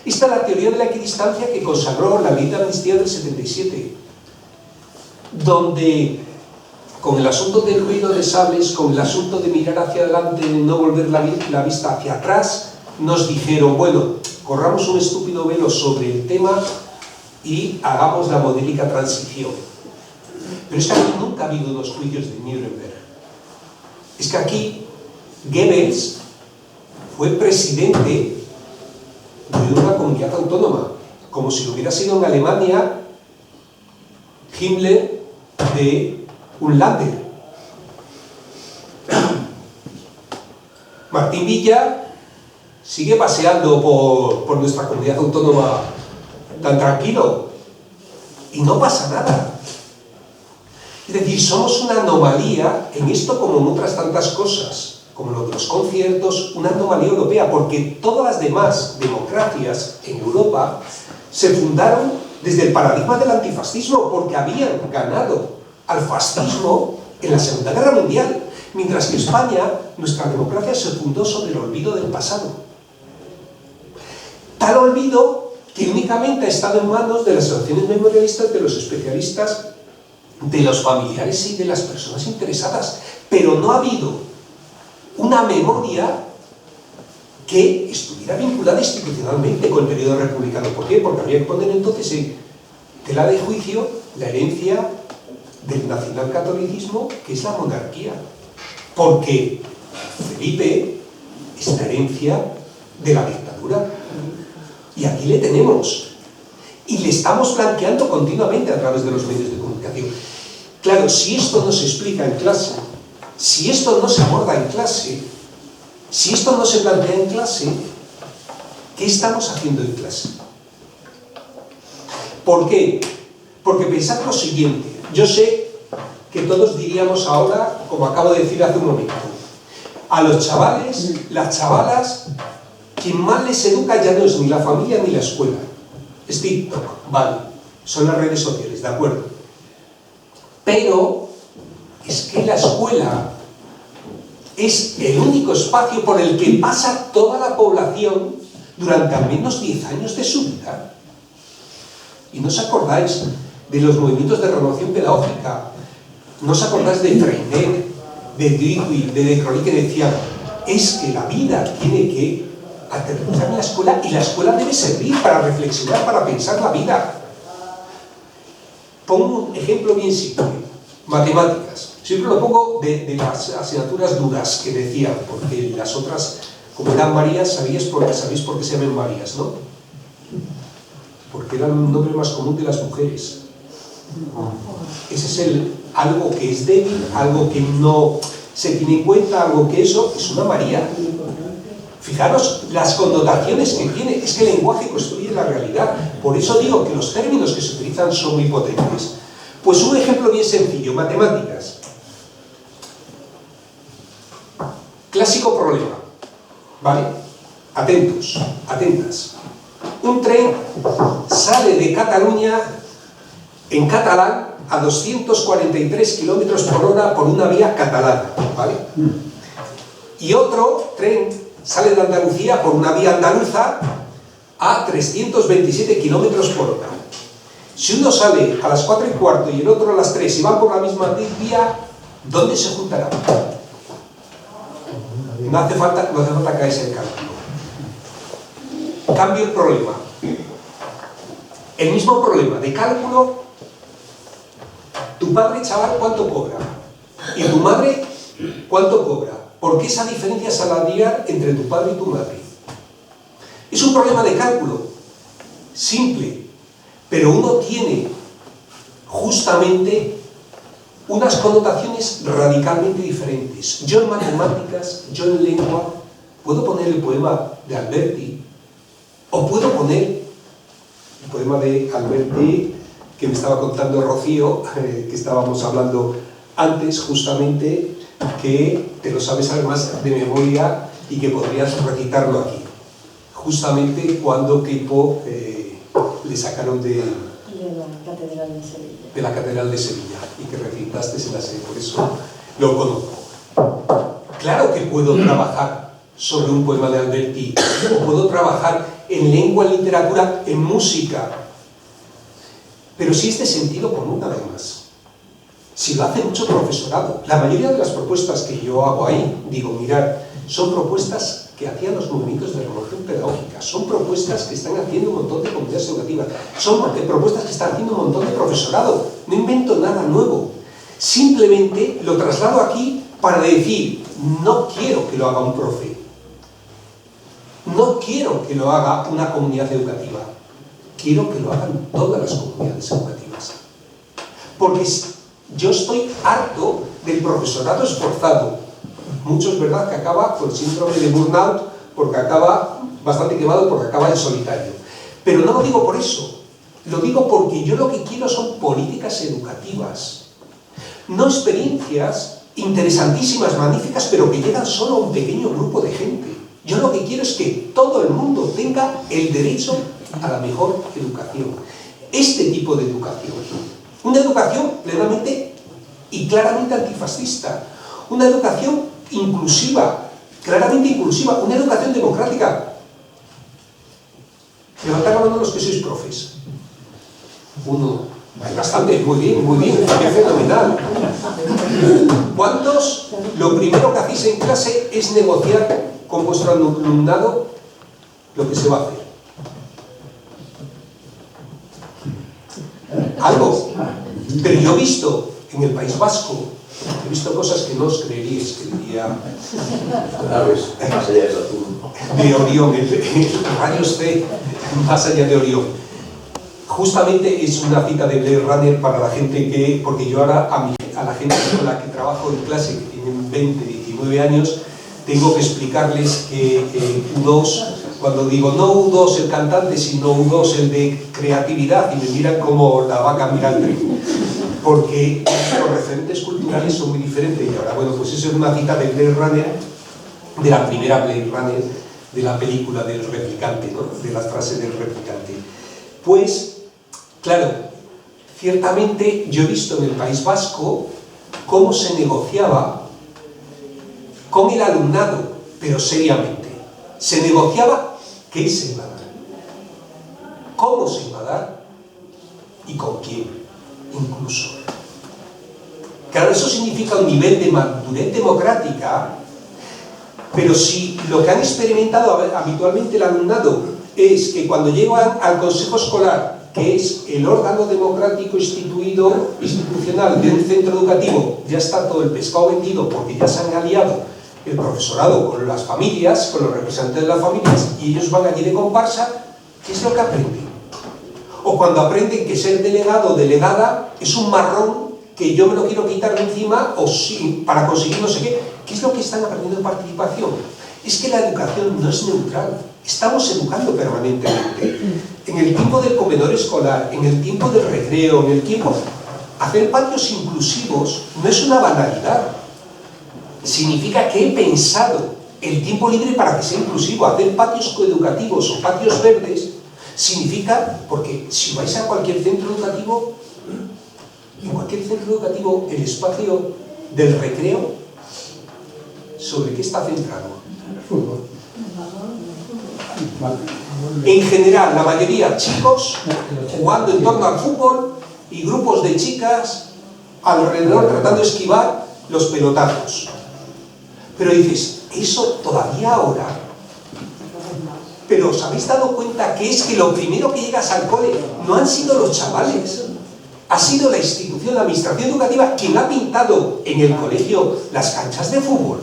Esta es la teoría de la equidistancia que consagró la ley de amnistía del 77, donde con el asunto del ruido de sables, con el asunto de mirar hacia adelante, de no volver la vista hacia atrás, nos dijeron, bueno, corramos un estúpido velo sobre el tema y hagamos la modélica transición. Pero es que aquí nunca ha habido unos juicios de Nuremberg. Es que aquí Goebbels fue presidente de una comunidad autónoma, como si lo hubiera sido en Alemania Himmler de un Länder. Martín Villa sigue paseando por nuestra comunidad autónoma tan tranquilo y no pasa nada. Es decir, somos una anomalía en esto como en otras tantas cosas, como lo de los conciertos, una anomalía europea, porque todas las demás democracias en Europa se fundaron desde el paradigma del antifascismo, porque habían ganado al fascismo en la Segunda Guerra Mundial, mientras que España, nuestra democracia se fundó sobre el olvido del pasado. Tal olvido que únicamente ha estado en manos de las asociaciones memorialistas, de los especialistas, de los familiares y de las personas interesadas, pero no ha habido una memoria que estuviera vinculada institucionalmente con el periodo republicano. ¿Por qué? Porque había que poner entonces en tela de juicio la herencia del nacionalcatolicismo, que es la monarquía, porque Felipe es la herencia de la dictadura, y aquí le tenemos, y le estamos blanqueando continuamente a través de los medios de comunicación. Claro, si esto no se explica en clase, si esto no se aborda en clase, si esto no se plantea en clase, ¿qué estamos haciendo en clase? ¿Por qué? Porque pensad lo siguiente, yo sé que todos diríamos ahora, como acabo de decir hace un momento, a los chavales, las chavalas, quien más les educa ya no es ni la familia ni la escuela, es TikTok, vale, son las redes sociales, de acuerdo. Pero es que la escuela es el único espacio por el que pasa toda la población durante al menos 10 años de su vida. ¿Y no os acordáis de los movimientos de renovación pedagógica? ¿No os acordáis de Freinet, de Dewey, de De Crowley, que decían, es que la vida tiene que aterrizar en la escuela y la escuela debe servir para reflexionar, para pensar la vida? Pongo un ejemplo bien simple, matemáticas. Siempre lo pongo de las asignaturas duras que decían, porque las otras, como eran Marías, sabéis por qué se llaman Marías, ¿no? Porque era un nombre más común de las mujeres. Ese es algo que es débil, algo que no se tiene en cuenta, algo que eso es una María. Fijaros las connotaciones que tiene, es que el lenguaje construye la realidad. Por eso digo que los términos que se utilizan son muy potentes. Pues un ejemplo bien sencillo, matemáticas. Clásico problema, ¿vale? Atentos, atentas. Un tren sale de Cataluña en catalán a 243 kilómetros por hora por una vía catalana, ¿vale? Y otro tren sale de Andalucía por una vía andaluza a 327 kilómetros por hora. Si uno sale a las 4:15 y el otro a las 3 y van por la misma vía, ¿dónde se juntarán? No hace falta caerse el cálculo. Cambio el problema. El mismo problema de cálculo. Tu padre, chaval, ¿cuánto cobra? Y tu madre, ¿cuánto cobra? ¿Por qué esa diferencia salarial entre tu padre y tu madre? Es un problema de cálculo, simple, pero uno tiene justamente unas connotaciones radicalmente diferentes. Yo en matemáticas, yo en lengua, puedo poner el poema de Alberti, o puedo poner el poema de Alberti que me estaba contando Rocío, que estábamos hablando antes, justamente, que te lo sabes además de memoria y que podrías recitarlo aquí. Justamente cuando Queipo le sacaron de la Catedral de Sevilla y que recitaste en la serie, por eso lo conozco. Claro que puedo trabajar sobre un poema de Alberti, o puedo trabajar en lengua, en literatura, en música, pero si es de sentido común además. Si lo hace mucho profesorado. La mayoría de las propuestas que yo hago ahí, digo, mirad, son propuestas que hacían los movimientos de renovación pedagógica, son propuestas que están haciendo un montón de comunidades educativas, son propuestas que están haciendo un montón de profesorado. No invento nada nuevo. Simplemente lo traslado aquí para decir, no quiero que lo haga un profe, no quiero que lo haga una comunidad educativa, quiero que lo hagan todas las comunidades educativas. porque yo estoy harto del profesorado esforzado. Muchos, ¿verdad?, que acaba con síndrome de burnout, porque acaba bastante quemado, porque acaba en solitario. Pero no lo digo por eso, lo digo porque yo lo que quiero son políticas educativas, no experiencias interesantísimas, magníficas, pero que llegan solo a un pequeño grupo de gente. Yo lo que quiero es que todo el mundo tenga el derecho a la mejor educación. Este tipo de educación, una educación plenamente y claramente antifascista, una educación inclusiva, claramente inclusiva, una educación democrática. Levantad la mano los que sois profes. Uno, hay bastante, muy bien, qué fenomenal. ¿Cuántos lo primero que hacéis en clase es negociar con vuestro alumnado lo que se va a hacer? Algo. Pero yo he visto en el País Vasco, he visto cosas que no os creeríais, que diría de Orión, el radio C, más allá de Orión. Justamente es una cita de Blade Runner para la gente que, porque yo ahora a la gente con la que trabajo en clase, que tienen 20, 19 años, tengo que explicarles que U2, cuando digo no U2 el cantante, sino U2 el de creatividad, y me miran como la vaca mira el tren, porque los referentes culturales son muy diferentes. Y ahora, bueno, pues eso es una cita de Blade Runner, de la primera Blade Runner, de la película del replicante, ¿no?, de las frases del replicante. Pues, claro, ciertamente yo he visto en el País Vasco cómo se negociaba con el alumnado, pero seriamente. Se negociaba qué se iba a dar, cómo se iba a dar y con quién, incluso. Claro, eso significa un nivel de madurez democrática, pero si lo que han experimentado habitualmente el alumnado es que cuando llegan al consejo escolar, que es el órgano democrático institucional de un centro educativo, ya está todo el pescado vendido porque ya se han aliado el profesorado con las familias, con los representantes de las familias, y ellos van allí de comparsa, ¿qué es lo que aprenden? O cuando aprenden que ser delegado o delegada es un marrón que yo me lo quiero quitar de encima o sí, para conseguir no sé ¿qué es lo que están aprendiendo de participación? Es que la educación no es neutral, estamos educando permanentemente. En el tiempo del comedor escolar, en el tiempo del recreo, en el tiempo... Hacer patios inclusivos no es una banalidad. Significa que he pensado el tiempo libre para que sea inclusivo. Hacer patios coeducativos o patios verdes significa, porque si vais a cualquier centro educativo, en cualquier centro educativo el espacio del recreo, ¿sobre qué está centrado? Fútbol. En general, la mayoría chicos jugando en torno al fútbol y grupos de chicas alrededor tratando de esquivar los pelotazos. Pero dices, eso todavía ahora. Pero ¿os habéis dado cuenta que es que lo primero que llegas al cole no han sido los chavales? Ha sido la institución, la administración educativa, quien ha pintado en el colegio las canchas de fútbol.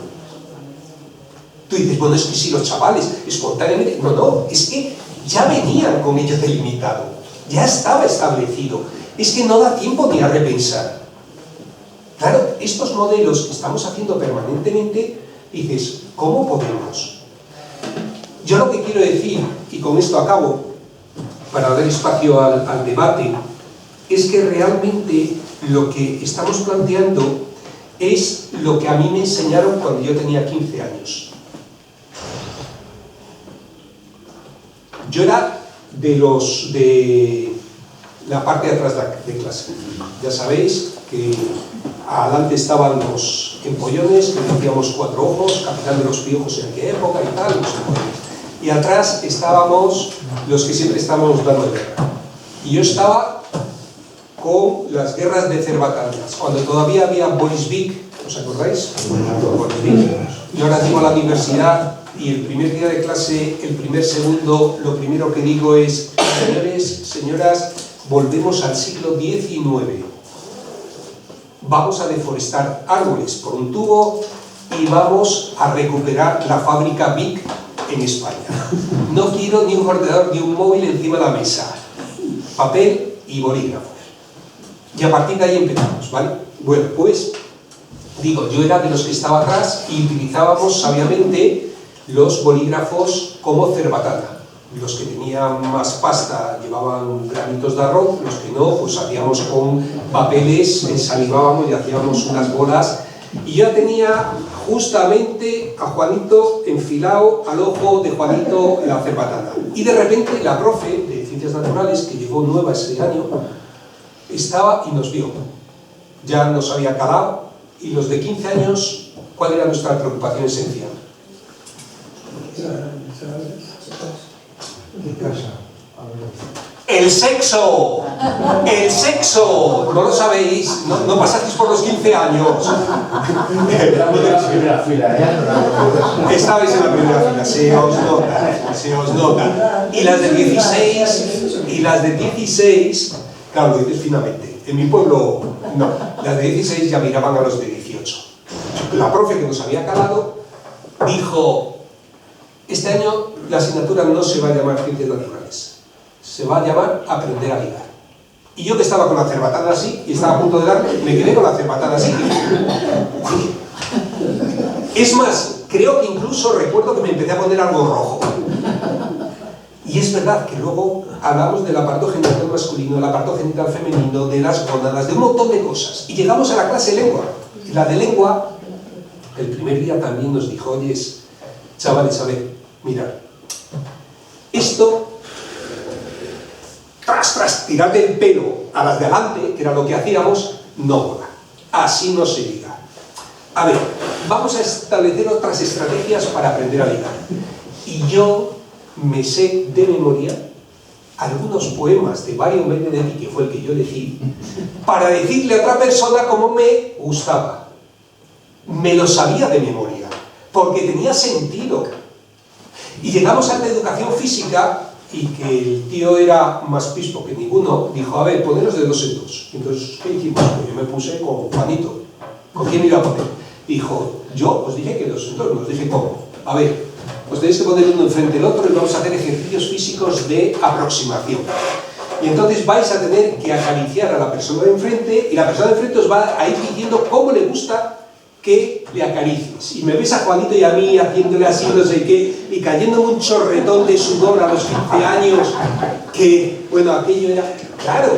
Tú dices, bueno, es que si los chavales espontáneamente... No, es que ya venían con ello delimitado, ya estaba establecido. Es que no da tiempo ni a repensar. Claro, estos modelos que estamos haciendo permanentemente, dices, ¿cómo podemos? Yo lo que quiero decir, y con esto acabo, para dar espacio al debate, es que realmente lo que estamos planteando es lo que a mí me enseñaron cuando yo tenía 15 años. Yo era de la parte de atrás de clase. Ya sabéis que adelante estaban los empollones, que decíamos 4 ojos, capitán de los piojos en aquella época y tal, los empollones. Y atrás estábamos los que siempre estábamos dando guerra. Y yo estaba con las guerras de Cerbatanias, cuando todavía había Bolshevik, ¿os acordáis? Bolshevik. Yo ahora digo a la universidad y el primer día de clase, el primer segundo, lo primero que digo es, señores, señoras, volvemos al siglo XIX. Vamos a deforestar árboles por un tubo y vamos a recuperar la fábrica Vic en España. No quiero ni un ordenador ni un móvil encima de la mesa. Papel y bolígrafos. Y a partir de ahí empezamos, ¿vale? Bueno, pues, digo, yo era de los que estaba atrás y utilizábamos sabiamente los bolígrafos como cerbatana. Los que tenían más pasta llevaban granitos de arroz, los que no, pues hacíamos con papeles, salivábamos y hacíamos unas bolas. Y yo tenía justamente a Juanito enfilado al ojo de Juanito la cerbatana. Y de repente la profe de Ciencias Naturales, que llegó nueva ese año, estaba y nos vio. Ya nos había calado, y los de 15 años, ¿cuál era nuestra preocupación esencial? ¡El sexo! ¡El sexo! ¿No lo sabéis? ¿No pasasteis por los 15 años? Estabais en la primera fila, se os nota, se os nota. Y las de 16, claro, lo dices finamente. En mi pueblo, no. Las de 16 ya miraban a los de 18. La profe que nos había calado dijo: este año la asignatura no se va a llamar Ciencias Naturales, se va a llamar Aprender a ligar. Y yo, que estaba con la cerbatana así, y estaba a punto de dar, me quedé con la cerbatana así. Es más, creo que incluso recuerdo que me empecé a poner algo rojo. Y es verdad que luego hablamos del aparato genital masculino, del aparato genital femenino, de las gónadas, de un montón de cosas. Y llegamos a la clase de lengua. Y la de lengua, el primer día también nos dijo: oye, chavales, a ver, mirad, esto, tras tirar del pelo a las de adelante, que era lo que hacíamos, no mola. Así no se liga. A ver, vamos a establecer otras estrategias para aprender a ligar. Y yo me sé de memoria algunos poemas de Mario Benedetti, que fue el que yo elegí, para decirle a otra persona cómo me gustaba. Me lo sabía de memoria, porque tenía sentido. Y llegamos a la educación física, y que el tío era más pispo que ninguno, dijo: a ver, poneros de 2 en 2. Entonces, ¿qué hicimos? Pues yo me puse con Juanito. ¿Con quién me iba a poner? Dijo: yo os dije que 2 en 2, nos dije cómo. A ver, os tenéis que poner uno enfrente del otro y vamos a hacer ejercicios físicos de aproximación. Y entonces vais a tener que acariciar a la persona de enfrente, y la persona de enfrente os va a ir diciendo cómo le gusta que le acaricies. Y me ves a Juanito y a mí haciéndole así, no sé qué, y cayéndome un chorretón de sudor a los 15 años, que, bueno, aquello era... Claro.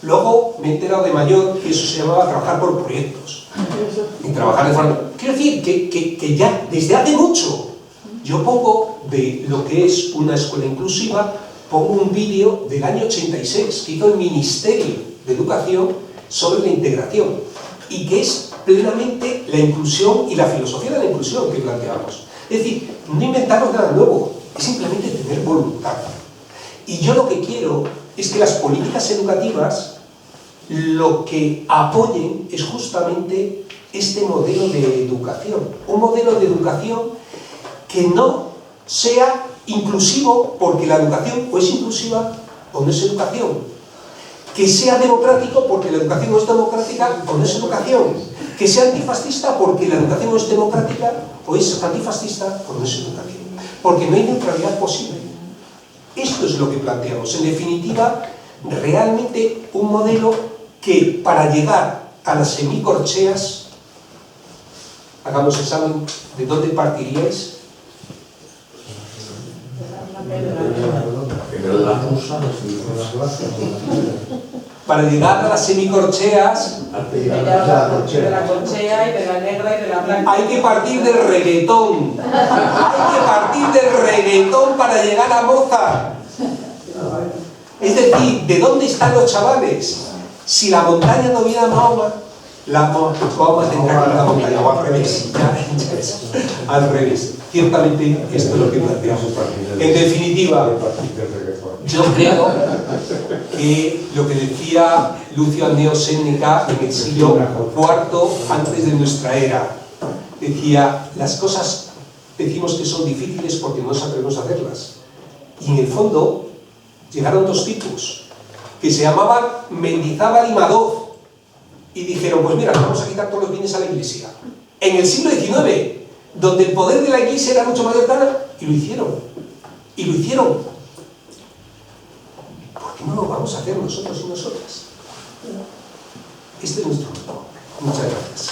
Luego me he enterado de mayor que eso se llamaba trabajar por proyectos. Y trabajar de forma... Quiero decir que ya desde hace mucho yo pongo, de lo que es una escuela inclusiva, pongo un vídeo del año 86 que hizo el Ministerio de Educación sobre la integración, y que es plenamente la inclusión y la filosofía de la inclusión que planteamos. Es decir, no inventamos nada nuevo, es simplemente tener voluntad. Y yo lo que quiero es que las políticas educativas lo que apoyen es justamente este modelo de educación. Un modelo de educación que no sea inclusivo, porque la educación o es inclusiva o no es educación. Que sea democrático, porque la educación no es democrática o no es educación. Que sea antifascista, porque la educación no es democrática o es antifascista o no es educación. Porque no hay neutralidad posible. Esto es lo que planteamos. En definitiva, realmente un modelo que, para llegar a las semicorcheas, hagamos examen de dónde partiríais. Para llegar a las semicorcheas de la corchea y de la negra y de la blanca. hay que partir del reggaetón. Hay que partir del reggaetón para llegar a Mozart. Es decir, ¿de dónde están los chavales? Si la montaña no viene a Mahoma, Mahoma tendrá que ir a la montaña, o al revés. Al revés. Ciertamente esto es lo que planteamos. En definitiva, yo creo que lo que decía Lucio Anneo Séneca en el siglo IV antes de nuestra era, decía: las cosas decimos que son difíciles porque no sabemos hacerlas. Y en el fondo llegaron 2 tipos que se llamaban Mendizábal y Madoz, y dijeron: pues mira, vamos a quitar todos los bienes a la iglesia. En el siglo XIX, donde el poder de la iglesia era mucho mayor, y lo hicieron. Y lo hicieron. ¿Por qué no lo vamos a hacer nosotros y nosotras? Este es nuestro grupo. Muchas gracias.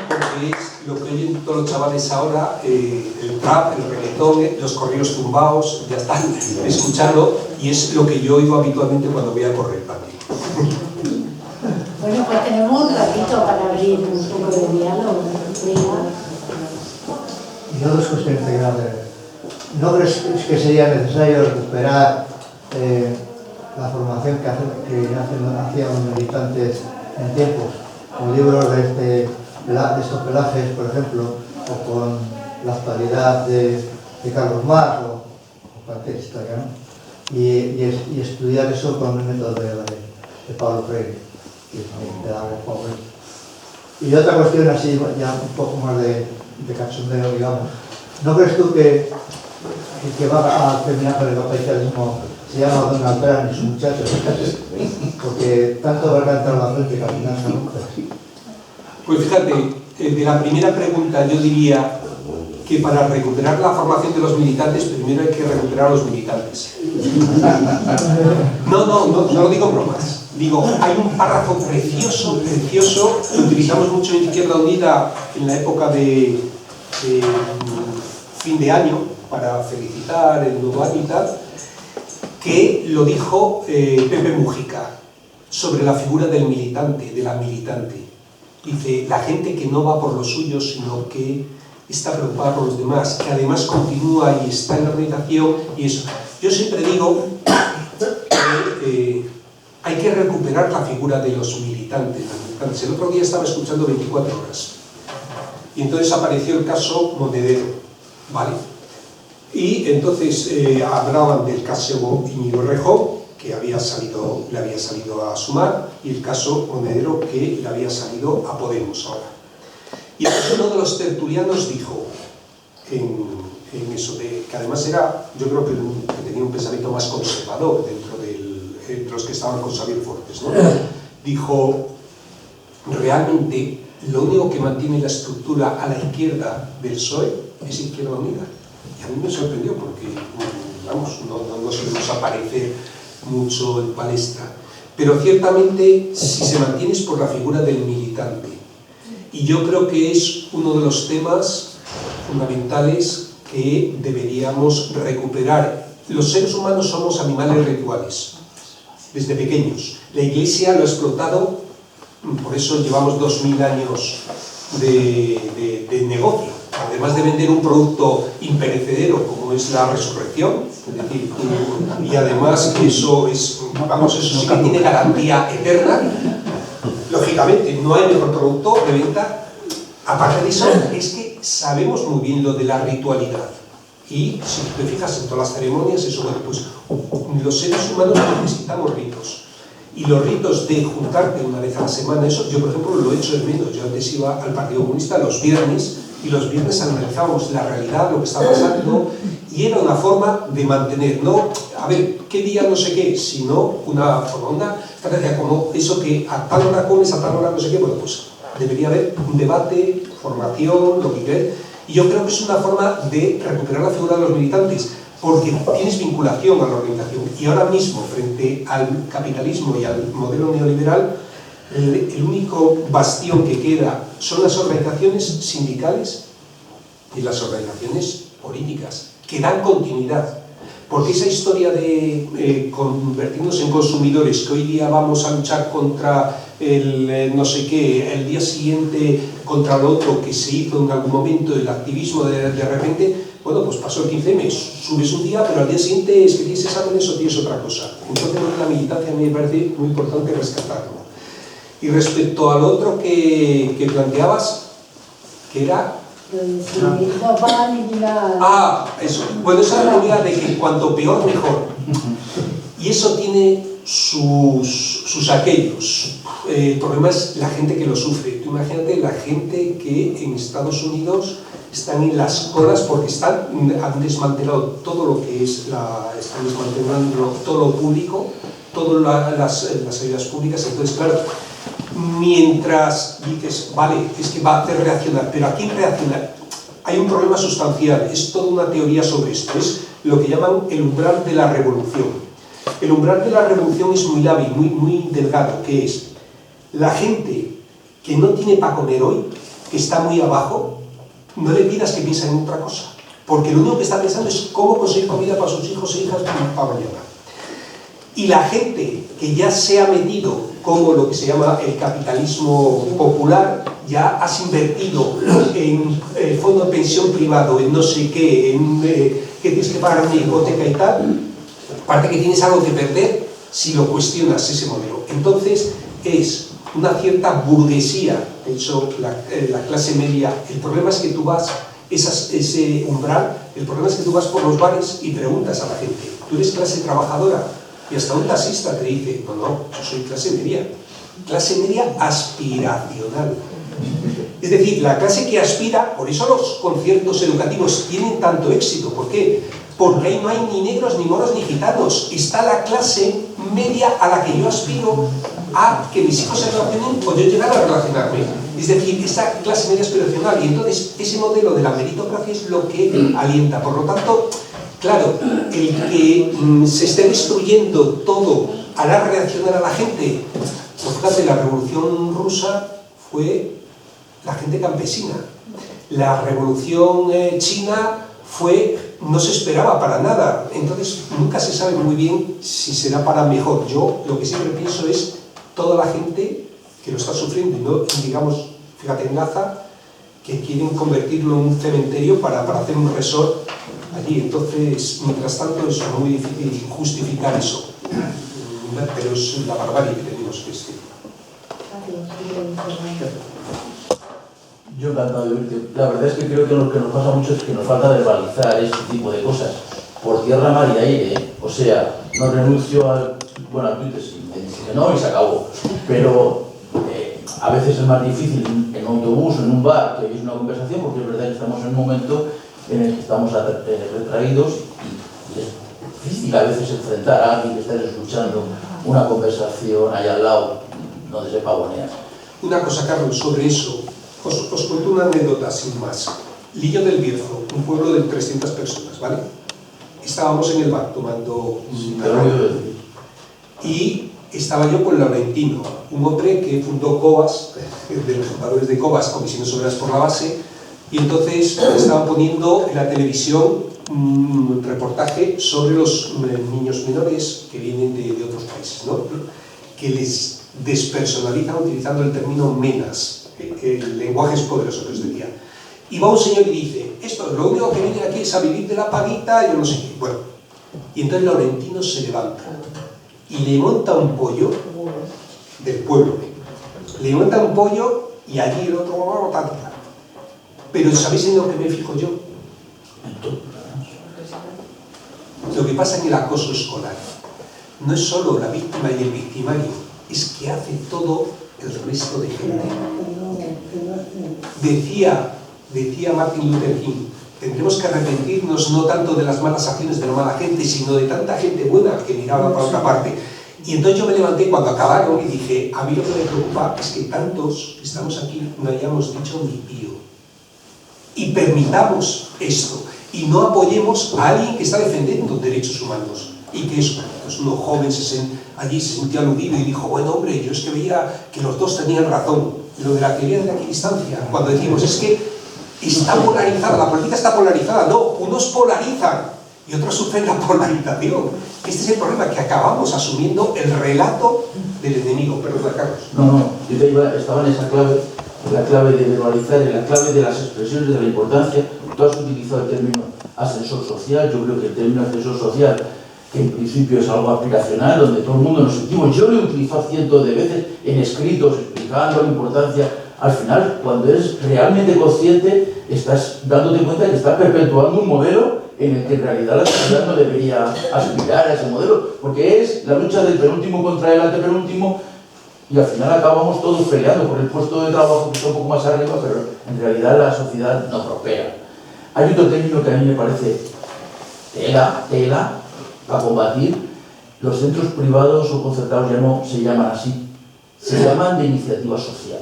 Porque es lo que oyen todos los chavales ahora, el trap, el reggaetón, los corridos tumbados, ya están escuchando, y es lo que yo oigo habitualmente cuando voy a correr también. Bueno, pues tenemos un ratito para abrir un poco de diálogo. Y dos cuestiones de grave. ¿No crees que sería necesario recuperar la formación que hacían los militantes en tiempos, con libros de estos Pelajes, por ejemplo, o con la actualidad de Carlos Marx o cualquier historia, ¿no? Y estudiar eso con el método de Pablo Freire, que es un pedagogo favorito? Y otra cuestión así, ya un poco más de cachondeo, digamos. ¿No crees tú que el que va a terminar con el capitalismo se llama Donald Trump y su muchacho? Porque tanto va a cantar la frente que al final se rompe. Pues fíjate, de la primera pregunta yo diría que para recuperar la formación de los militantes primero hay que recuperar a los militantes. No lo digo en bromas. Digo, hay un párrafo precioso, que utilizamos mucho en Izquierda Unida en la época de fin de año, para felicitar el nuevo año y tal, que lo dijo Pepe Mujica sobre la figura del militante, de la militante. Dice, la gente que no va por los suyos, sino que está preocupada por los demás, que además continúa y está en la organización y eso. Yo siempre digo que hay que recuperar la figura de los militantes. El otro día estaba escuchando 24 horas y entonces apareció el caso Monedero, ¿vale? Y entonces hablaban del caso Íñigo Errejón, que le había salido a Sumar, y el caso Monedero, que le había salido a Podemos ahora. Y entonces uno de los tertulianos dijo, en eso, que además era, yo creo que tenía un pensamiento más conservador entre los que estaban con Xavier Fortes, ¿no? Dijo, realmente lo único que mantiene la estructura a la izquierda del PSOE es Izquierda Unida. Y a mí me sorprendió porque, vamos, no solemos aparecer mucho en palestra. Pero ciertamente, si se mantiene es por la figura del militante. Y yo creo que es uno de los temas fundamentales que deberíamos recuperar. Los seres humanos somos animales rituales, desde pequeños. La Iglesia lo ha explotado, por eso llevamos 2000 años de negocio. Además de vender un producto imperecedero como es la resurrección, es decir, y además que eso es, vamos, eso sí que tiene garantía eterna, lógicamente no hay mejor producto de venta. Aparte de eso, es que sabemos muy bien lo de la ritualidad. Y si te fijas en todas las ceremonias, eso, bueno, pues los seres humanos necesitamos ritos. Y los ritos de juntarte una vez a la semana, eso yo por ejemplo lo he hecho de menos. Yo antes iba al Partido Comunista los viernes, y los viernes analizábamos la realidad, lo que está pasando, y era una forma de mantener, no, a ver, qué día no sé qué, sino una estrategia como eso que a tal hora comes, a tal hora no sé qué. Bueno, pues debería haber un debate, formación, lo que quieras, y yo creo que es una forma de recuperar la figura de los militantes, porque tienes vinculación a la organización, y ahora mismo, frente al capitalismo y al modelo neoliberal, el único bastión que queda son las organizaciones sindicales y las organizaciones políticas, que dan continuidad. Porque esa historia de convertirnos en consumidores, que hoy día vamos a luchar contra el no sé qué, el día siguiente contra lo otro que se hizo en algún momento, el activismo de repente, bueno, pues pasó el 15M, subes un día, pero al día siguiente es que tienes exámenes o tienes otra cosa. Entonces la militancia a mí me parece muy importante rescatarlo. Y respecto al otro que planteabas, que era... No van a eliminar... Eso. Bueno, esa es la idea de que cuanto peor, mejor. Y eso tiene sus aquellos. El problema es la gente que lo sufre. Tú imagínate la gente que en Estados Unidos están en las colas porque han desmantelado todo lo que es están desmantelando todo lo público, todas las ayudas públicas. Entonces, claro, mientras dices, vale, es que va a hacer reaccionar, pero ¿a quién reaccionar? hay un problema sustancial, es toda una teoría sobre esto, es lo que llaman el umbral de la revolución. El umbral de la revolución es muy lábil, muy delgado, que es la gente que no tiene para comer hoy, que está muy abajo, no le pidas que piense en otra cosa, porque lo único que está pensando es cómo conseguir comida para sus hijos e hijas para mañana. Y la gente que ya se ha metido como lo que se llama el capitalismo popular, ya has invertido en fondo de pensión privado, en no sé qué, en que tienes que pagar una hipoteca y tal, aparte que tienes algo que perder si lo cuestionas ese modelo. Entonces es una cierta burguesía, de hecho la clase media, el problema es que tú vas, ese umbral, el problema es que tú vas por los bares y preguntas a la gente, ¿tú eres clase trabajadora? Y hasta un taxista te dice, no, yo soy clase media aspiracional. Es decir, la clase que aspira, por eso los conciertos educativos tienen tanto éxito. ¿Por qué? Porque ahí no hay ni negros, ni moros, ni gitanos. Está la clase media a la que yo aspiro a que mis hijos se relacionen o yo llegar a relacionarme. Es decir, esa clase media aspiracional. Y entonces ese modelo de la meritocracia es lo que alienta. Por lo tanto, claro, el que se esté destruyendo todo hará reaccionar a la gente. Pues fíjate, la revolución rusa fue la gente campesina. La revolución china no se esperaba para nada. Entonces nunca se sabe muy bien si será para mejor. Yo lo que siempre pienso es toda la gente que lo está sufriendo. Y no, digamos, fíjate en Gaza, que quieren convertirlo en un cementerio para hacer un resort allí. Entonces, mientras tanto, es muy difícil justificar eso. Pero es la barbarie que tenemos que decir. Yo encantado de oírte. La verdad es que creo que lo que nos pasa mucho es que nos falta verbalizar este tipo de cosas. Por tierra, mar y aire. O sea, no renuncio al Twitter, sí, me dice que no y se acabó. Pero a veces es más difícil en un autobús o en un bar que es una conversación, porque es verdad que estamos en un momento en el que estamos retraídos y es difícil a veces enfrentar a alguien que está escuchando una conversación ahí al lado donde se pavonean. Una cosa, Carlos, sobre eso. Os cuento una anécdota sin más. Lillo del Bierzo, un pueblo de 300 personas, ¿vale? Estábamos en el bar tomando y estaba yo con Laurentino, un hombre que fundó COBAS, de los fundadores de COBAS, Comisiones Obreras por la Base, y entonces estaban poniendo en la televisión un reportaje sobre los niños menores que vienen de otros países, ¿no? Que les despersonalizan utilizando el término menas. El lenguaje es poderoso, que os decía. Y va un señor y dice, esto, lo único que viene aquí es a vivir de la paguita, yo no sé qué. Bueno, y entonces Laurentino se levanta y le monta un pollo del pueblo. Le monta un pollo y allí el otro... Pero ¿sabéis en lo que me fijo yo? Lo que pasa en el acoso escolar no es solo la víctima y el victimario, es que hace todo el resto de gente. Decía Martin Luther King, tendremos que arrepentirnos no tanto de las malas acciones de la mala gente, sino de tanta gente buena que miraba para otra parte. Y entonces yo me levanté cuando acabaron y dije, a mí lo que me preocupa es que tantos que estamos aquí no hayamos dicho ni pío. Y permitamos esto, y no apoyemos a alguien que está defendiendo derechos humanos. Y que eso, pues uno joven allí se sintió aludido y dijo, bueno hombre, yo es que veía que los dos tenían razón. Lo de la teoría de la equidistancia, cuando decimos es que está polarizada, la política está polarizada. No, unos polarizan y otros sufren la polarización. Este es el problema, que acabamos asumiendo el relato del enemigo. Perdón, Carlos. No, yo estaba en esa clave, en la clave de verbalizar, en la clave de las expresiones, de la importancia. Tú has utilizado el término ascensor social. Yo creo que el término ascensor social, que en principio es algo aspiracional, donde todo el mundo nos sentimos, yo lo he utilizado cientos de veces en escritos explicando la importancia. Al final, cuando eres realmente consciente, estás dándote cuenta que estás perpetuando un modelo en el que en realidad la sociedad no debería aspirar a ese modelo, porque es la lucha del penúltimo contra el antepenúltimo, y al final acabamos todos peleando por el puesto de trabajo que está un poco más arriba, pero en realidad la sociedad no prospera. Hay otro término que a mí me parece tela a combatir. Los centros privados o concertados ya no se llaman así, se llaman de iniciativa social.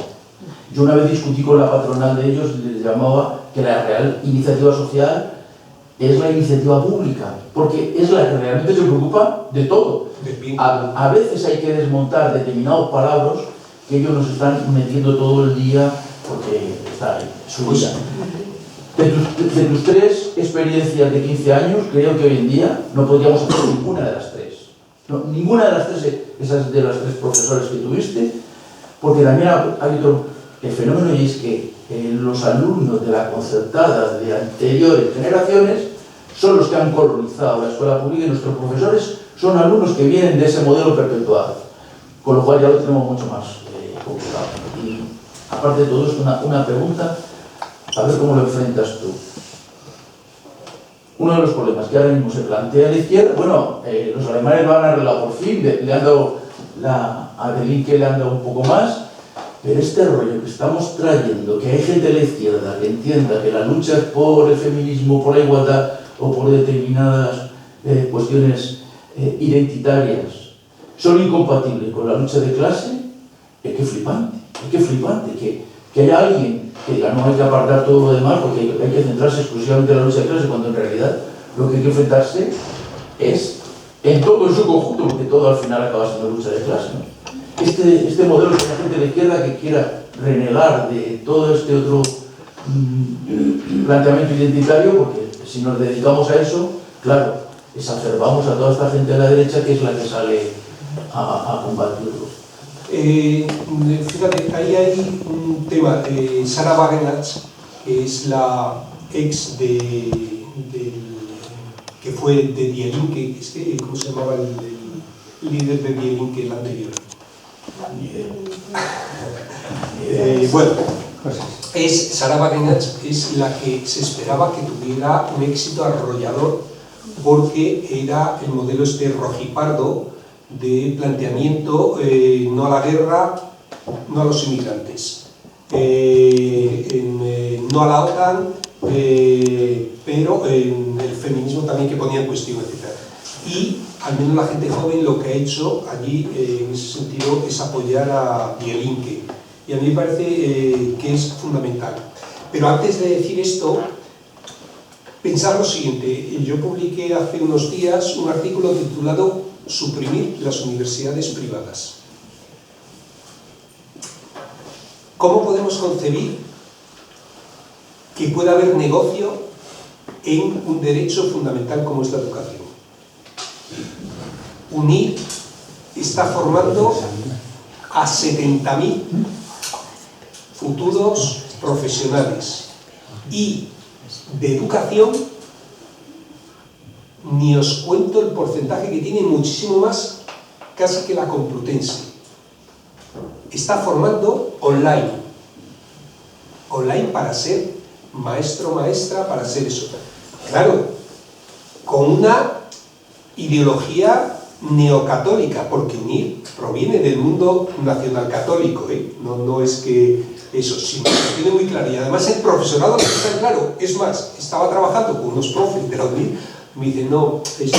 Yo una vez discutí con la patronal de ellos y les llamaba que la real iniciativa social es la iniciativa pública, porque es la que realmente se preocupa de todo. A veces hay que desmontar determinados palabras que ellos nos están metiendo todo el día porque está ahí, su vida. De tus 3 experiencias de 15 años, creo que hoy en día no podríamos hacer ninguna de las 3. No, ninguna de las 3, esas de las 3 profesores que tuviste, porque también ha habido el fenómeno y es que los alumnos de la concertada de anteriores generaciones son los que han colonizado la escuela pública y nuestros profesores son alumnos que vienen de ese modelo perpetuado, con lo cual ya lo tenemos mucho más complicado. Y aparte de todo esto, una pregunta, a ver cómo lo enfrentas tú. Uno de los problemas que ahora mismo se plantea a la izquierda, bueno, los alemanes lo han arreglado por fin, le han dado a Berlín que le han dado un poco más, pero este rollo que estamos trayendo, que hay gente de la izquierda que entienda que la lucha es por el feminismo, por la igualdad o por determinadas cuestiones identitarias son incompatibles con la lucha de clase, es que flipante, que haya alguien que diga no hay que apartar todo lo demás porque hay que centrarse exclusivamente en la lucha de clase, cuando en realidad lo que hay que enfrentarse es en todo en su conjunto, porque todo al final acaba siendo lucha de clase, ¿no? Este modelo de la gente de la izquierda que quiera renegar de todo este otro planteamiento identitario, porque si nos dedicamos a eso, claro, exacerbamos a toda esta gente de la derecha que es la que sale a combatirlo. Fíjate, ahí hay un tema. Sarah Wagenknecht, que es la ex que fue de Die Linke, ¿cómo se llamaba el líder de Die Linke, el anterior? Bueno, Sarah Wagenknecht es la que se esperaba que tuviera un éxito arrollador, porque era el modelo rojipardo de planteamiento no a la guerra, no a los inmigrantes, no a la OTAN, pero en el feminismo también que ponía en cuestión, etc. Y al menos la gente joven lo que ha hecho allí en ese sentido es apoyar a Die Linke, y a mí me parece que es fundamental. Pero antes de decir esto, pensar lo siguiente. Yo publiqué hace unos días un artículo titulado "Suprimir las universidades privadas". ¿Cómo podemos concebir que pueda haber negocio en un derecho fundamental como es la educación? UNIR está formando a 70.000 futuros profesionales, y de educación ni os cuento el porcentaje que tiene, muchísimo más casi que la Complutense. Está formando online para ser maestro, maestra, para ser eso. Claro, con una ideología neocatólica, porque UNIR proviene del mundo nacional católico, no es que eso, sino que lo tiene muy claro. Y además el profesorado está claro. Es más, estaba trabajando con unos profes de la UNIR, me dicen, no, esto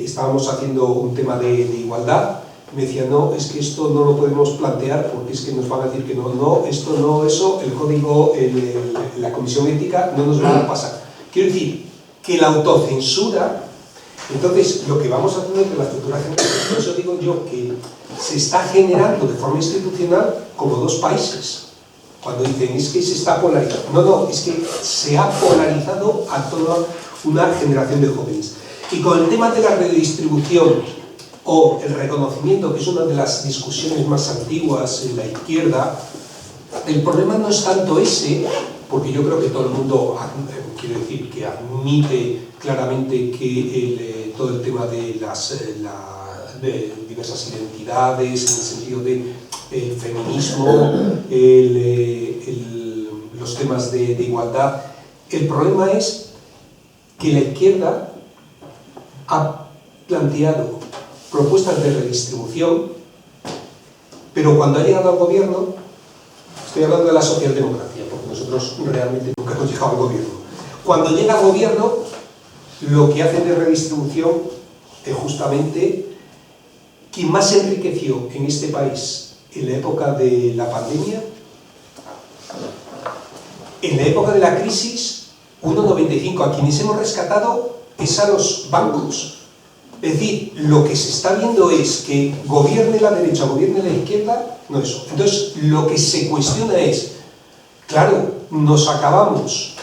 estábamos haciendo un tema de igualdad, me decían, no, es que esto no lo podemos plantear porque es que nos van a decir que no, esto no, eso, el código, la comisión ética no nos va a pasar. Quiero decir, que la autocensura, entonces lo que vamos a tener con la futura generación, por eso digo yo que se está generando de forma institucional como dos países. Cuando dicen, es que se está polarizando. No, es que se ha polarizado a toda una generación de jóvenes. Y con el tema de la redistribución o el reconocimiento, que es una de las discusiones más antiguas en la izquierda, el problema no es tanto ese, porque yo creo que todo el mundo, quiero decir, que admite claramente que todo el tema de de diversas identidades, en el sentido de feminismo, los temas de igualdad. El problema es que la izquierda ha planteado propuestas de redistribución, pero cuando ha llegado al gobierno, estoy hablando de la socialdemocracia, porque nosotros realmente nunca hemos llegado al gobierno. Cuando llega al gobierno, lo que hacen de redistribución es justamente quien más se enriqueció en este país en la época de la pandemia en la época de la crisis, 1,95. A quienes hemos rescatado es a los bancos. Es decir, lo que se está viendo es que gobierne la derecha, gobierne la izquierda, no eso. Entonces, lo que se cuestiona es, claro, nos acabamos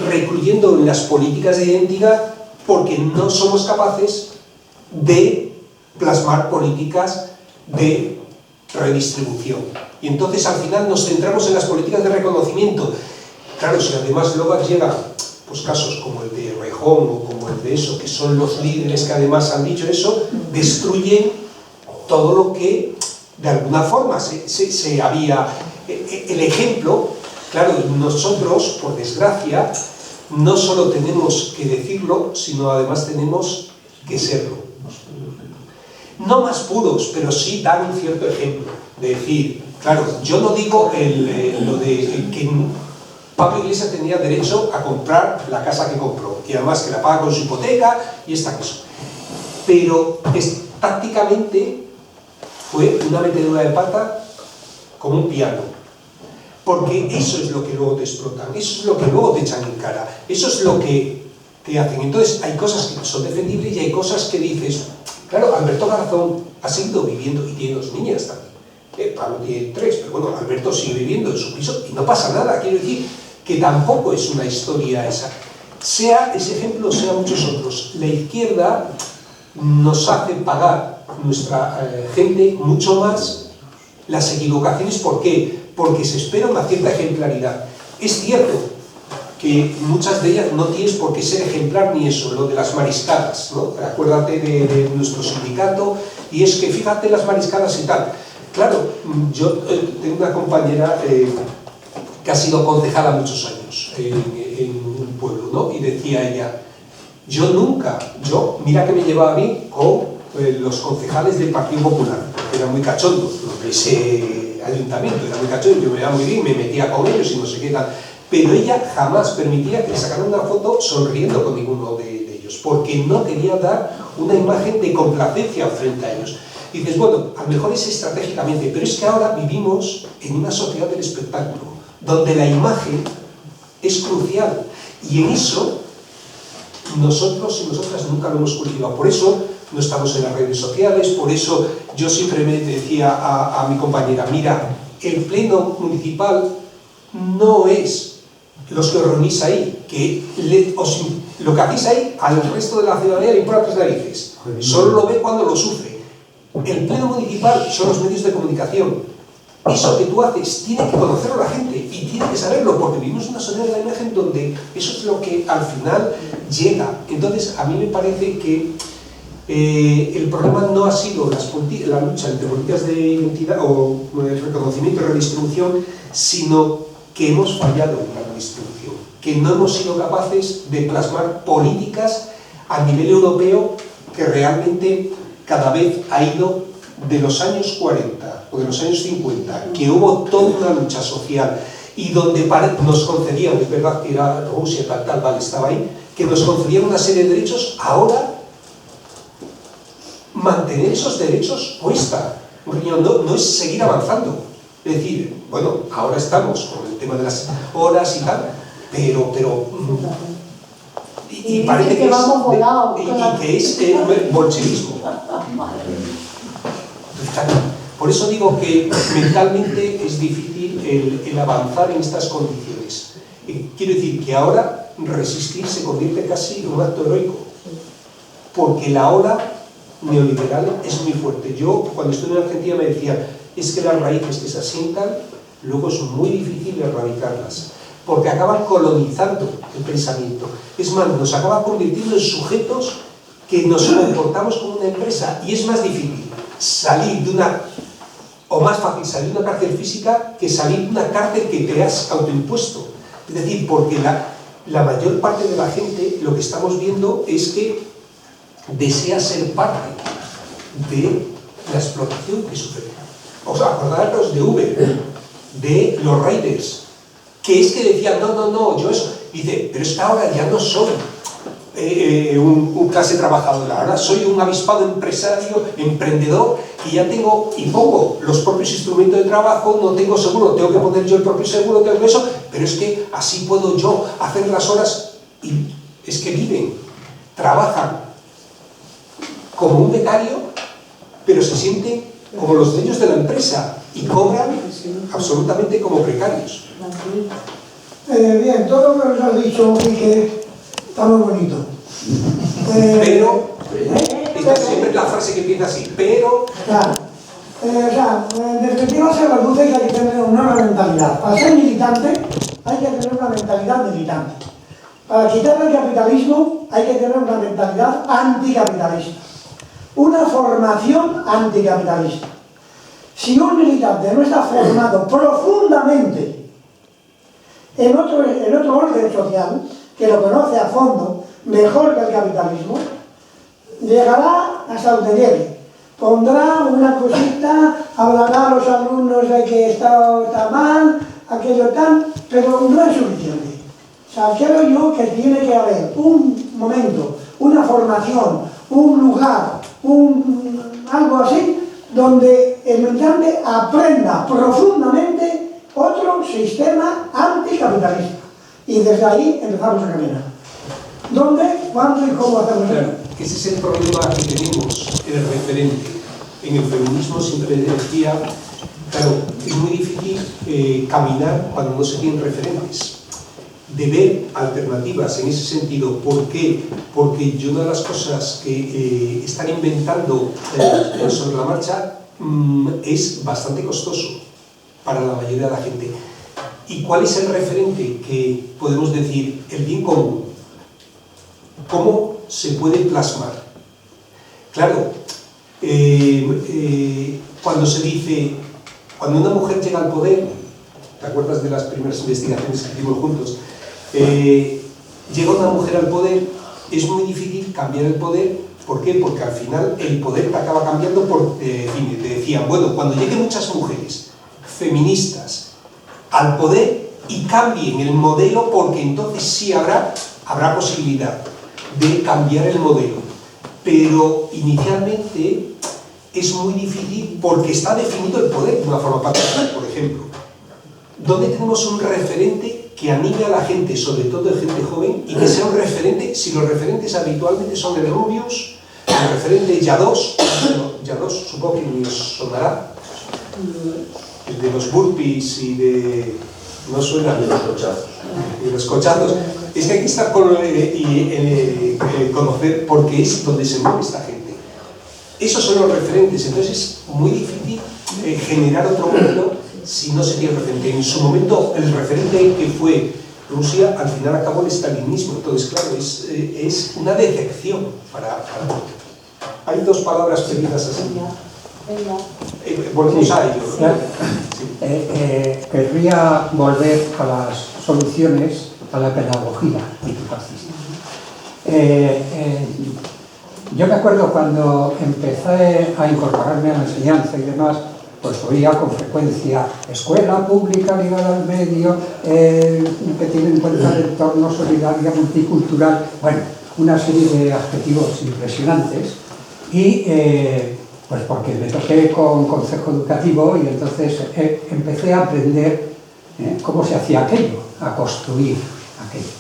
recluyendo en las políticas de identidad porque no somos capaces de plasmar políticas de redistribución. Y entonces al final nos centramos en las políticas de reconocimiento. Claro, si además luego llegan pues, casos como el de Rejón o como el de eso, que son los líderes que además han dicho eso, destruyen todo lo que de alguna forma se había... El ejemplo, claro, nosotros, por desgracia, no solo tenemos que decirlo, sino además tenemos que serlo. No más puros, pero sí dar un cierto ejemplo. De decir, claro, yo no digo lo de que Pablo Iglesias tenía derecho a comprar la casa que compró, y además que la paga con su hipoteca y esta cosa. Pero tácticamente fue una metedura de pata como un piano. Porque eso es lo que luego te explotan, eso es lo que luego te echan en cara, eso es lo que te hacen. Entonces hay cosas que son defendibles y hay cosas que dices, claro, Alberto Garzón ha seguido viviendo y tiene 2 niñas también. Pablo tiene 3, pero bueno, Alberto sigue viviendo en su piso y no pasa nada. Quiero decir que tampoco es una historia esa. Sea ese ejemplo, sea muchos otros. La izquierda nos hace pagar nuestra gente mucho más las equivocaciones. ¿Por qué? Porque se espera una cierta ejemplaridad. Es cierto que muchas de ellas no tienes por qué ser ejemplar ni eso, lo de las mariscadas, ¿no? Acuérdate de nuestro sindicato, y es que fíjate las mariscadas y tal. Claro, yo tengo una compañera que ha sido concejala muchos años en un pueblo, ¿no? Y decía ella, mira que me llevaba a mí con los concejales del Partido Popular, porque eran muy cachondos, los de ese ayuntamiento, eran muy cachondos, yo me iba muy bien, me metía con ellos y no sé qué tal, pero ella jamás permitía que le sacaran una foto sonriendo con ninguno de ellos, porque no quería dar una imagen de complacencia frente a ellos. Y dices, bueno, a lo mejor es estratégicamente, pero es que ahora vivimos en una sociedad del espectáculo, donde la imagen es crucial, y en eso nosotros y nosotras nunca lo hemos cultivado. Por eso no estamos en las redes sociales, por eso yo siempre me decía a mi compañera, mira, el pleno municipal no es los que os reunís ahí, que lo que hacéis ahí al resto de la ciudadanía le importa 3 narices, solo lo ve cuando lo sufre. El pleno municipal son los medios de comunicación. Eso que tú haces tiene que conocerlo la gente y tiene que saberlo, porque vivimos en una sociedad de la imagen donde eso es lo que al final llega. Entonces a mí me parece que el problema no ha sido la lucha entre políticas de identidad o de reconocimiento y redistribución, sino que hemos fallado en la redistribución, que no hemos sido capaces de plasmar políticas a nivel europeo que realmente cada vez ha ido de los años 40 o de los años 50, que hubo toda una lucha social y donde nos concedían, es verdad que era Rusia, tal, vale, estaba ahí, que nos concedían una serie de derechos. Ahora mantener esos derechos cuesta, no es seguir avanzando. Es decir, bueno, ahora estamos con el tema de las horas y tal, pero y parece que vamos volados y que es el bolchevismo. Por eso digo que mentalmente es difícil el avanzar en estas condiciones. Quiero decir que ahora resistir se convierte casi en un acto heroico, porque la ola neoliberal es muy fuerte. Yo cuando estuve en Argentina me decía, es que las raíces que se asientan luego es muy difícil erradicarlas, porque acaban colonizando el pensamiento. Es más, nos acaban convirtiendo en sujetos que nos comportamos como una empresa, y es más difícil salir de una, o más fácil salir de una cárcel física que salir de una cárcel que te has autoimpuesto. Es decir, porque la mayor parte de la gente, lo que estamos viendo es que desea ser parte de la explotación que sufre. O sea, acordaros de Uber, de los riders, que es que decían, no, yo eso. Dice, pero es que ahora ya no son un clase trabajadora. Ahora soy un avispado empresario, emprendedor, y ya tengo, y pongo los propios instrumentos de trabajo, no tengo seguro, tengo que poner yo el propio seguro, tengo que eso, pero es que así puedo yo hacer las horas, y es que viven, trabajan como un becario, pero se sienten como los dueños de la empresa y cobran absolutamente como precarios. Bien, todo lo que nos has dicho, Quique, está muy bonito. Pero, esta es siempre la frase que empieza así, pero... Claro. En definitiva se reduce que hay que tener una mentalidad. Para ser militante hay que tener una mentalidad militante. Para quitar el capitalismo hay que tener una mentalidad anticapitalista. Una formación anticapitalista. Si un militante no está formado profundamente en otro orden social, que lo conoce a fondo, mejor que el capitalismo, llegará hasta donde llegue. Pondrá una cosita, hablará a los alumnos de que está mal, aquello tal, pero no es suficiente. O sea, creo yo que tiene que haber un momento, una formación, un lugar, algo así, donde el militante aprenda profundamente otro sistema anticapitalista. Y desde ahí empezamos a caminar. ¿Dónde, cuándo y cómo hacemos eso? Ese es el problema que tenemos, el referente. En el feminismo siempre decía, claro, es muy difícil caminar cuando no se tienen referentes. De ver alternativas en ese sentido. ¿Por qué? Porque una de las cosas que están inventando sobre la marcha es bastante costoso para la mayoría de la gente. ¿Y cuál es el referente que podemos decir? El bien común. ¿Cómo se puede plasmar? Claro, cuando se dice, cuando una mujer llega al poder, ¿te acuerdas de las primeras investigaciones que hicimos juntos? Llega una mujer al poder, es muy difícil cambiar el poder. ¿Por qué? Porque al final el poder te acaba cambiando por... te decían, bueno, cuando lleguen muchas mujeres feministas al poder y cambien el modelo, porque entonces sí habrá posibilidad de cambiar el modelo. Pero inicialmente es muy difícil porque está definido el poder de una forma patriarcal, por ejemplo. ¿Dónde tenemos un referente que anime a la gente, sobre todo de gente joven, y que sea un referente? Si los referentes habitualmente son el Rubius, el referente Yadós, Yadós supongo que ni os sonará, el de los burpees y de... no suena, de los cochazos. Y los cochazos. Es que hay que estar conocer porque es donde se mueve esta gente. Esos son los referentes, entonces es muy difícil generar otro modelo si no se tiene referente. En su momento, el referente que fue Rusia, al final acabó el stalinismo. Entonces, claro, es una decepción para... Hay dos palabras pedidas así. Volvemos a ello. Querría volver a las soluciones a la pedagogía antifascista. Yo me acuerdo cuando empecé a incorporarme a la enseñanza y demás, pues oía con frecuencia escuela pública ligada al medio, que tiene en cuenta el entorno solidario, multicultural, bueno, una serie de adjetivos impresionantes. Y pues porque me toqué con consejo educativo y entonces empecé a aprender cómo se hacía aquello, a construir aquello,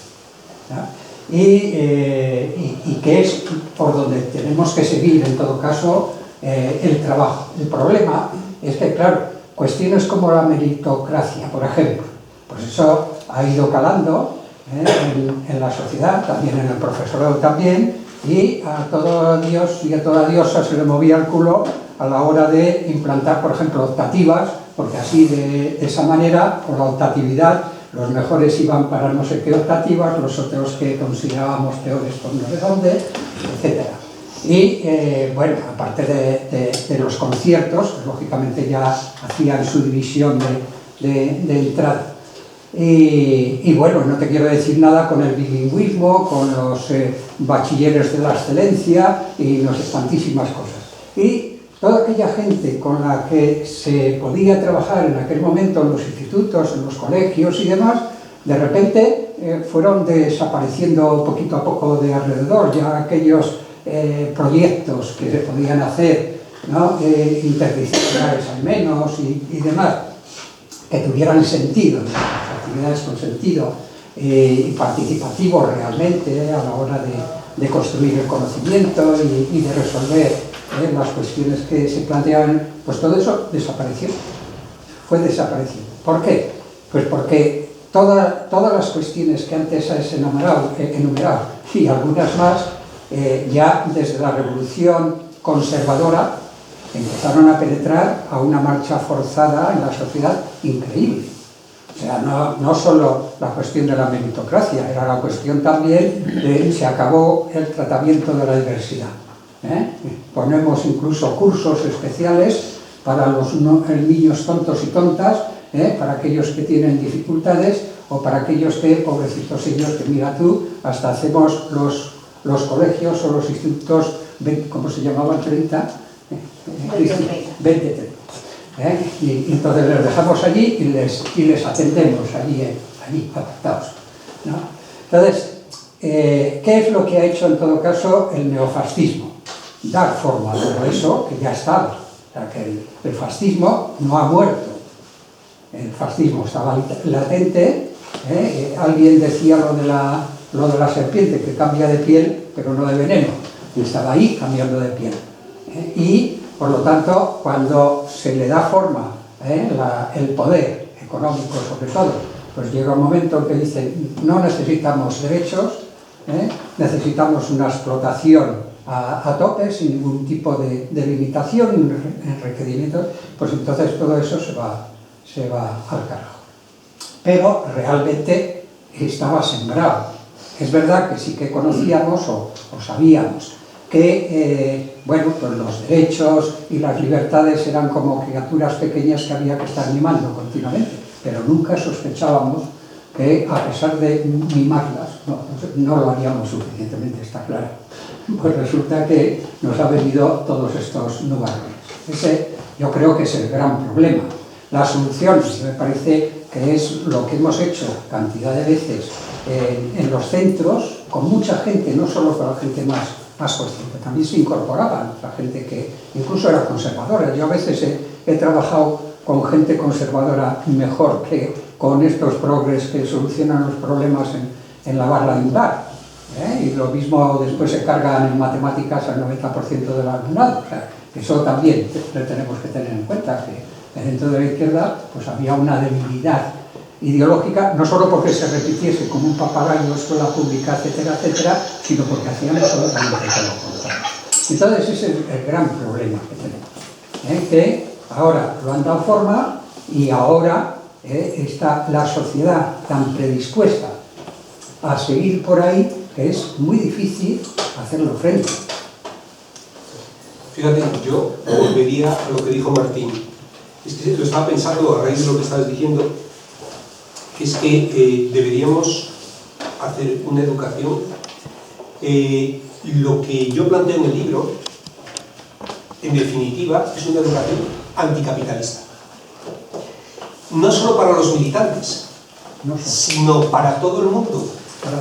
¿no? Y que es por donde tenemos que seguir en todo caso el trabajo. El problema es que, claro, cuestiones como la meritocracia, por ejemplo, pues eso ha ido calando en la sociedad, también en el profesorado también, y a todo Dios y a toda diosa se le movía el culo a la hora de implantar, por ejemplo, optativas, porque así de esa manera, por la optatividad, los mejores iban para no sé qué optativas, los otros que considerábamos peores por no sé dónde, etc. Y bueno, aparte de los conciertos, pues, lógicamente ya hacían su división de entrada. Y bueno, no te quiero decir nada con el bilingüismo, con los bachilleres de la excelencia y no sé tantísimas cosas. Y toda aquella gente con la que se podía trabajar en aquel momento en los institutos, en los colegios y demás, De repente fueron desapareciendo poquito a poco de alrededor, ya aquellos proyectos que se podían hacer, ¿no? Interdisciplinares al menos y demás, que tuvieran sentido, ¿no? Actividades con sentido y participativo realmente a la hora de construir el conocimiento y de resolver las cuestiones que se planteaban, pues todo eso desapareció, fue desapareciendo. ¿Por qué? Pues porque todas las cuestiones que antes has enumerado y algunas más, ya desde la revolución conservadora empezaron a penetrar a una marcha forzada en la sociedad increíble. O sea, no solo la cuestión de la meritocracia, era la cuestión también de se acabó el tratamiento de la diversidad. Ponemos incluso cursos especiales para los niños tontos y tontas, para aquellos que tienen dificultades o para aquellos que, pobrecitos ellos, que mira tú, hasta hacemos los colegios o los institutos, ¿cómo se llamaban? 30, 20, y entonces les dejamos allí y les atendemos allí apartados, ¿no? Entonces, ¿qué es lo que ha hecho en todo caso el neofascismo? Dar forma a todo eso que ya estaba. O sea, que el fascismo no ha muerto. El fascismo estaba latente. Alguien decía lo de la serpiente, que cambia de piel, pero no de veneno. Y estaba ahí cambiando de piel. Y, por lo tanto, cuando se le da forma, el poder económico sobre todo, pues llega un momento en que dicen, no necesitamos derechos, necesitamos una explotación a tope, sin ningún tipo de limitación, requerimientos, pues entonces todo eso se va al carajo. Pero realmente estaba sembrado. Es verdad que sí que conocíamos o sabíamos que bueno, pues los derechos y las libertades eran como criaturas pequeñas que había que estar mimando continuamente, pero nunca sospechábamos que a pesar de mimarlas, no lo haríamos suficientemente, está claro. Pues resulta que nos ha venido todos estos nubarrones. Ese yo creo que es el gran problema. La solución me parece que es lo que hemos hecho cantidad de veces en los centros, con mucha gente, no solo con la gente más consciente, también se incorporaban la gente que incluso era conservadora. Yo a veces he trabajado con gente conservadora mejor que con estos progres que solucionan los problemas en la barra de un bar. Y lo mismo después se cargan en matemáticas al 90% del alumnado. O sea, eso también tenemos que tener en cuenta, que dentro de la izquierda pues había una debilidad ideológica, no solo porque se repitiese como un papagayo escuela pública, etcétera, etcétera, sino porque hacíamos absolutamente todo lo contrario. Entonces ese es el gran problema que tenemos, que ahora lo han dado forma y ahora está la sociedad tan predispuesta a seguir por ahí que es muy difícil hacerlo frente. Fíjate, yo volvería a lo que dijo Martín. Es que lo estaba pensando a raíz de lo que estabas diciendo, es que deberíamos hacer una educación. Lo que yo planteo en el libro, en definitiva, es una educación anticapitalista. No solo para los militantes, sino para todo el mundo.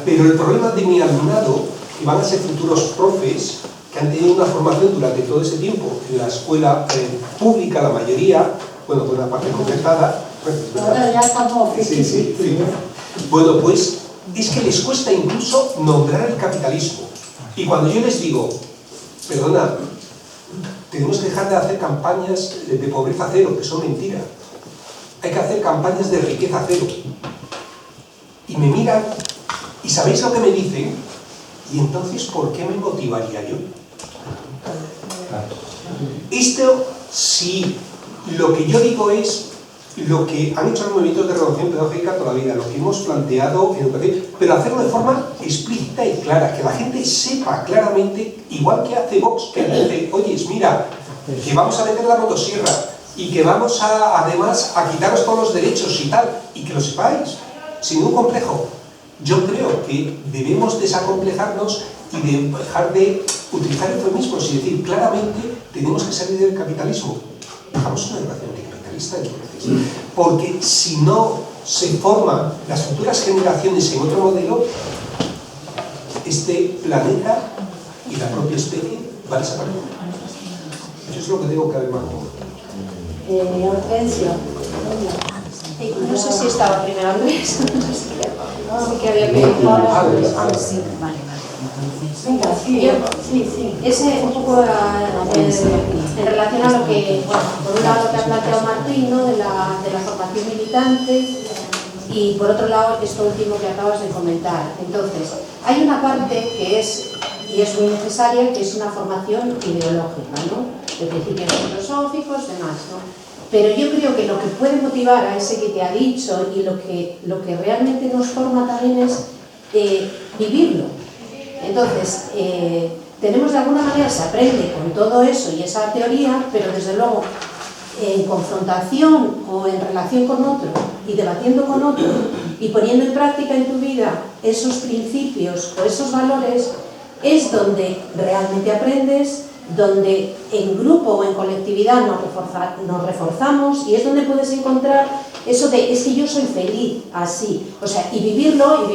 Pero el problema de mi alumnado, que van a ser futuros profes, que han tenido una formación durante todo ese tiempo en la escuela pública, la mayoría, bueno, con la parte concertada. Ahora ya estamos... Sí. Bueno, pues es que les cuesta incluso nombrar el capitalismo. Y cuando yo les digo, perdona, tenemos que dejar de hacer campañas de pobreza cero, que son mentira. Hay que hacer campañas de riqueza cero. Y me miran, ¿y sabéis lo que me dicen? Y entonces, ¿por qué me motivaría yo? Esto, si lo que yo digo es lo que han hecho los movimientos de renovación pedagógica toda la vida, lo que hemos planteado en educación, pero hacerlo de forma explícita y clara, que la gente sepa claramente, igual que hace Vox, que dice, oye, mira, que vamos a meter la motosierra y que vamos además a quitaros todos los derechos y tal, y que lo sepáis, sin ningún complejo. Yo creo que debemos desacomplejarnos y de dejar de utilizar eufemismos y decir claramente tenemos que salir del capitalismo. Dejamos una educación anticapitalista entonces, porque si no se forman las futuras generaciones en otro modelo, este planeta y la propia especie va a desaparecer. Eso es lo que tengo que ver más. Hortensio. No sé si estaba primero Andrés, así que había que... Sí, vale. Venga, sí, sí. Ese un poco en relación a lo que, bueno, por un lado lo que ha planteado Martín, ¿no? de la formación militante, y por otro lado esto último que acabas de comentar. Entonces, hay una parte que es, y es muy necesaria, que es una formación ideológica, ¿no? De principios filosóficos, demás, ¿no? Pero yo creo que lo que puede motivar a ese que te ha dicho y lo que realmente nos forma también es vivirlo. Entonces, tenemos de alguna manera, se aprende con todo eso y esa teoría, pero desde luego en confrontación o en relación con otro y debatiendo con otro y poniendo en práctica en tu vida esos principios o esos valores, es donde realmente aprendes, donde en grupo o en colectividad nos reforzamos, y es donde puedes encontrar eso de, es que yo soy feliz así, o sea, y vivirlo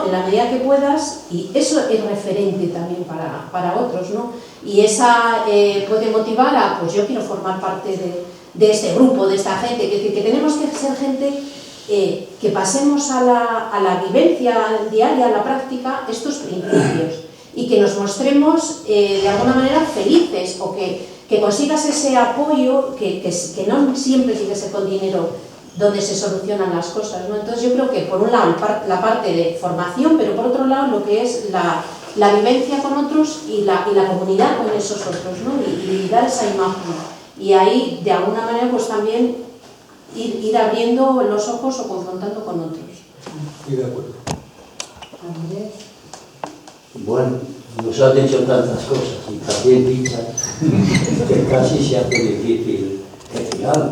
en la medida que puedas, y eso es referente también para otros, ¿no? Y esa puede motivar a, pues yo quiero formar parte de este grupo, de esta gente, es decir, que tenemos que ser gente que pasemos a la vivencia diaria, a la práctica, estos principios, y que nos mostremos de alguna manera felices, o que consigas ese apoyo que no siempre tiene que ser con dinero donde se solucionan las cosas, ¿no? Entonces yo creo que por un lado la parte de formación, pero por otro lado lo que es la vivencia con otros y la comunidad con esos otros, ¿no? Y dar esa imagen, y ahí de alguna manera pues también ir abriendo los ojos o confrontando con otros. Estoy de acuerdo. Andrés. Bueno, nos han dicho tantas cosas y también dichas que casi se hace difícil decir algo.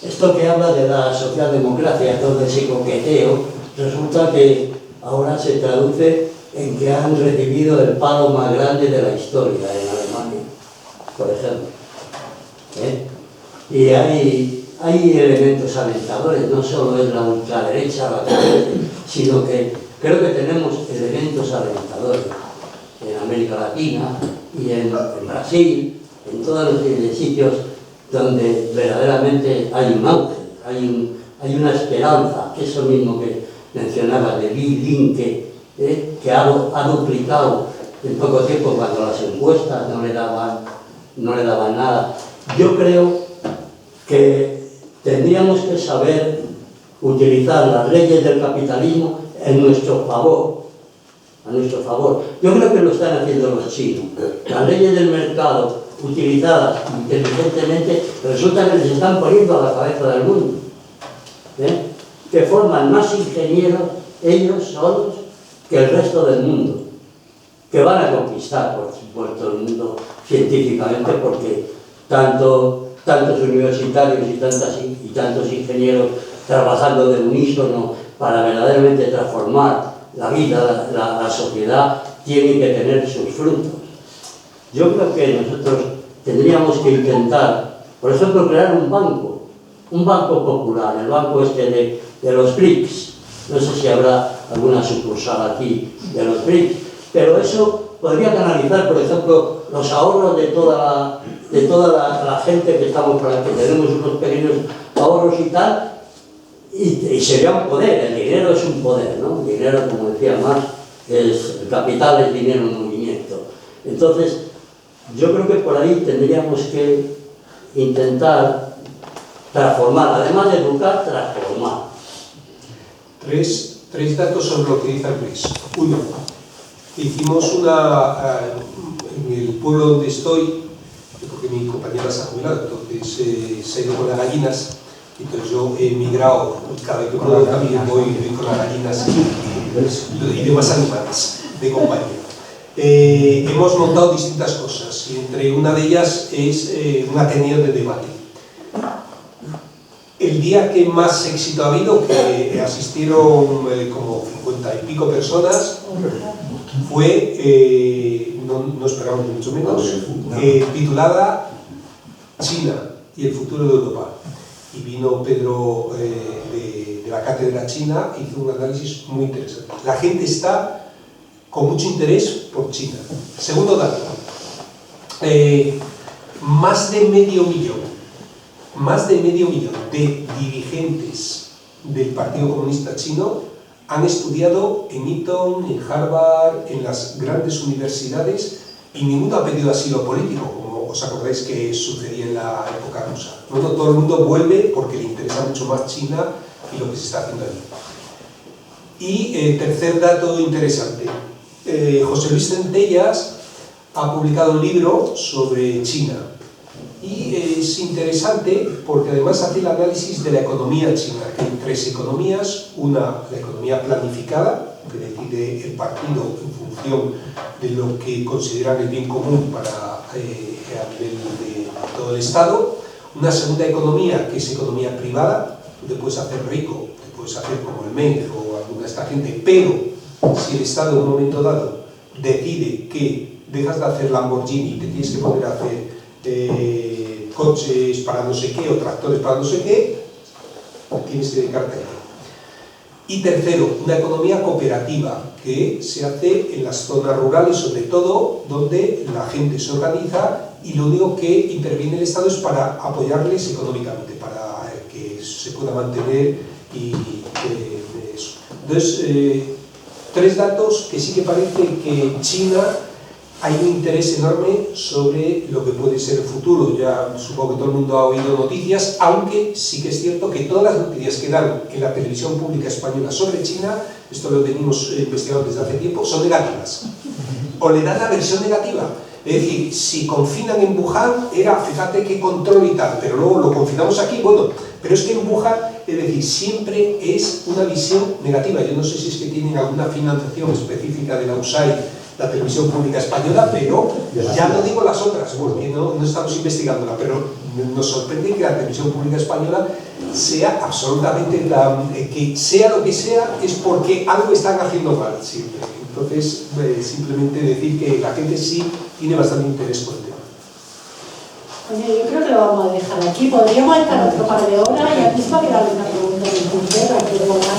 Esto que habla de la socialdemocracia, todo ese coqueteo, resulta que ahora se traduce en que han recibido el palo más grande de la historia en Alemania, por ejemplo. Y hay elementos alentadores, no solo es la ultraderecha, sino que creo que tenemos elementos alentadores en América Latina y en Brasil, en todos los sitios donde verdaderamente hay un auge, hay una esperanza, que eso mismo que mencionaba de Lee Linke, que ha duplicado en poco tiempo cuando las encuestas no le daban nada. Yo creo que tendríamos que saber utilizar las leyes del capitalismo a nuestro favor. Yo creo que lo están haciendo los chinos. Las leyes del mercado utilizadas inteligentemente resulta que les están poniendo a la cabeza del mundo, que forman más ingenieros ellos solos que el resto del mundo, que van a conquistar, por supuesto, el mundo científicamente, porque tantos universitarios y tantos ingenieros trabajando de unísono para verdaderamente transformar la vida, la sociedad, tienen que tener sus frutos. Yo creo que nosotros tendríamos que intentar, por ejemplo, crear un banco popular, el banco este de los BRICS. No sé si habrá alguna sucursal aquí de los BRICS, pero eso podría canalizar, por ejemplo, los ahorros de toda la gente que estamos por aquí, que tenemos unos pequeños ahorros y tal, y sería un poder. El dinero es un poder, ¿no? El dinero, como decía Marx, el capital es dinero en movimiento. Entonces, yo creo que por ahí tendríamos que intentar transformar, además de educar, transformar. Tres datos sobre lo que dice Andrés. Uno, hicimos en el pueblo donde estoy, porque mi compañera se ha jubilado, entonces se ha ido con las gallinas, entonces yo he migrado, cada vez que puedo también voy con las gallinas y demás animales de compañía. Hemos montado distintas cosas, y entre una de ellas es un ateneo de debate. El día que más éxito ha habido, que asistieron como 50 y pico personas, fue, no esperamos ni mucho menos, titulada China y el futuro de Europa. y vino Pedro de la Cátedra China, hizo un análisis muy interesante. La gente está con mucho interés por China. Segundo dato, más de medio millón de dirigentes del Partido Comunista Chino han estudiado en Eton, en Harvard, en las grandes universidades, y ninguno ha pedido asilo político, como os acordáis que sucedía en la época rusa. No, todo el mundo vuelve porque le interesa mucho más China y lo que se está haciendo allí. Y tercer dato interesante, José Luis Centellas ha publicado un libro sobre China, y es interesante porque además hace el análisis de la economía china, que hay tres economías: una, la economía planificada, que decide el partido en función de lo que consideran el bien común para a nivel de todo el Estado; una segunda economía, que es economía privada, tú te puedes hacer rico, te puedes hacer como el MENG o alguna de esta gente, pero si el Estado en un momento dado decide que dejas de hacer Lamborghini y te tienes que poner a hacer coches para no sé qué o tractores para no sé qué, tienes que dedicarte a ello. Y tercero, una economía cooperativa que se hace en las zonas rurales, sobre todo, donde la gente se organiza y lo único que interviene el Estado es para apoyarles económicamente, para que se pueda mantener y eso. Entonces, tres datos que sí que parece que China hay un interés enorme sobre lo que puede ser el futuro. Ya supongo que todo el mundo ha oído noticias, aunque sí que es cierto que todas las noticias que dan en la televisión pública española sobre China, esto lo venimos investigando desde hace tiempo, son negativas. O le dan la versión negativa. Es decir, si confinan en Wuhan, fíjate qué control y tal, pero luego lo confinamos aquí, bueno, pero es que en Wuhan, es decir, siempre es una visión negativa. Yo no sé si es que tienen alguna financiación específica de la USAID, la televisión pública española, pero ya no digo las otras, porque no estamos investigándola, pero nos sorprende que la televisión pública española sea absolutamente, que sea lo que sea, es porque algo están haciendo mal siempre. Entonces, simplemente decir que la gente sí tiene bastante interés por el tema. Oye, yo creo que lo vamos a dejar aquí. Podríamos estar otro par de horas y aquí va a quedar una pregunta de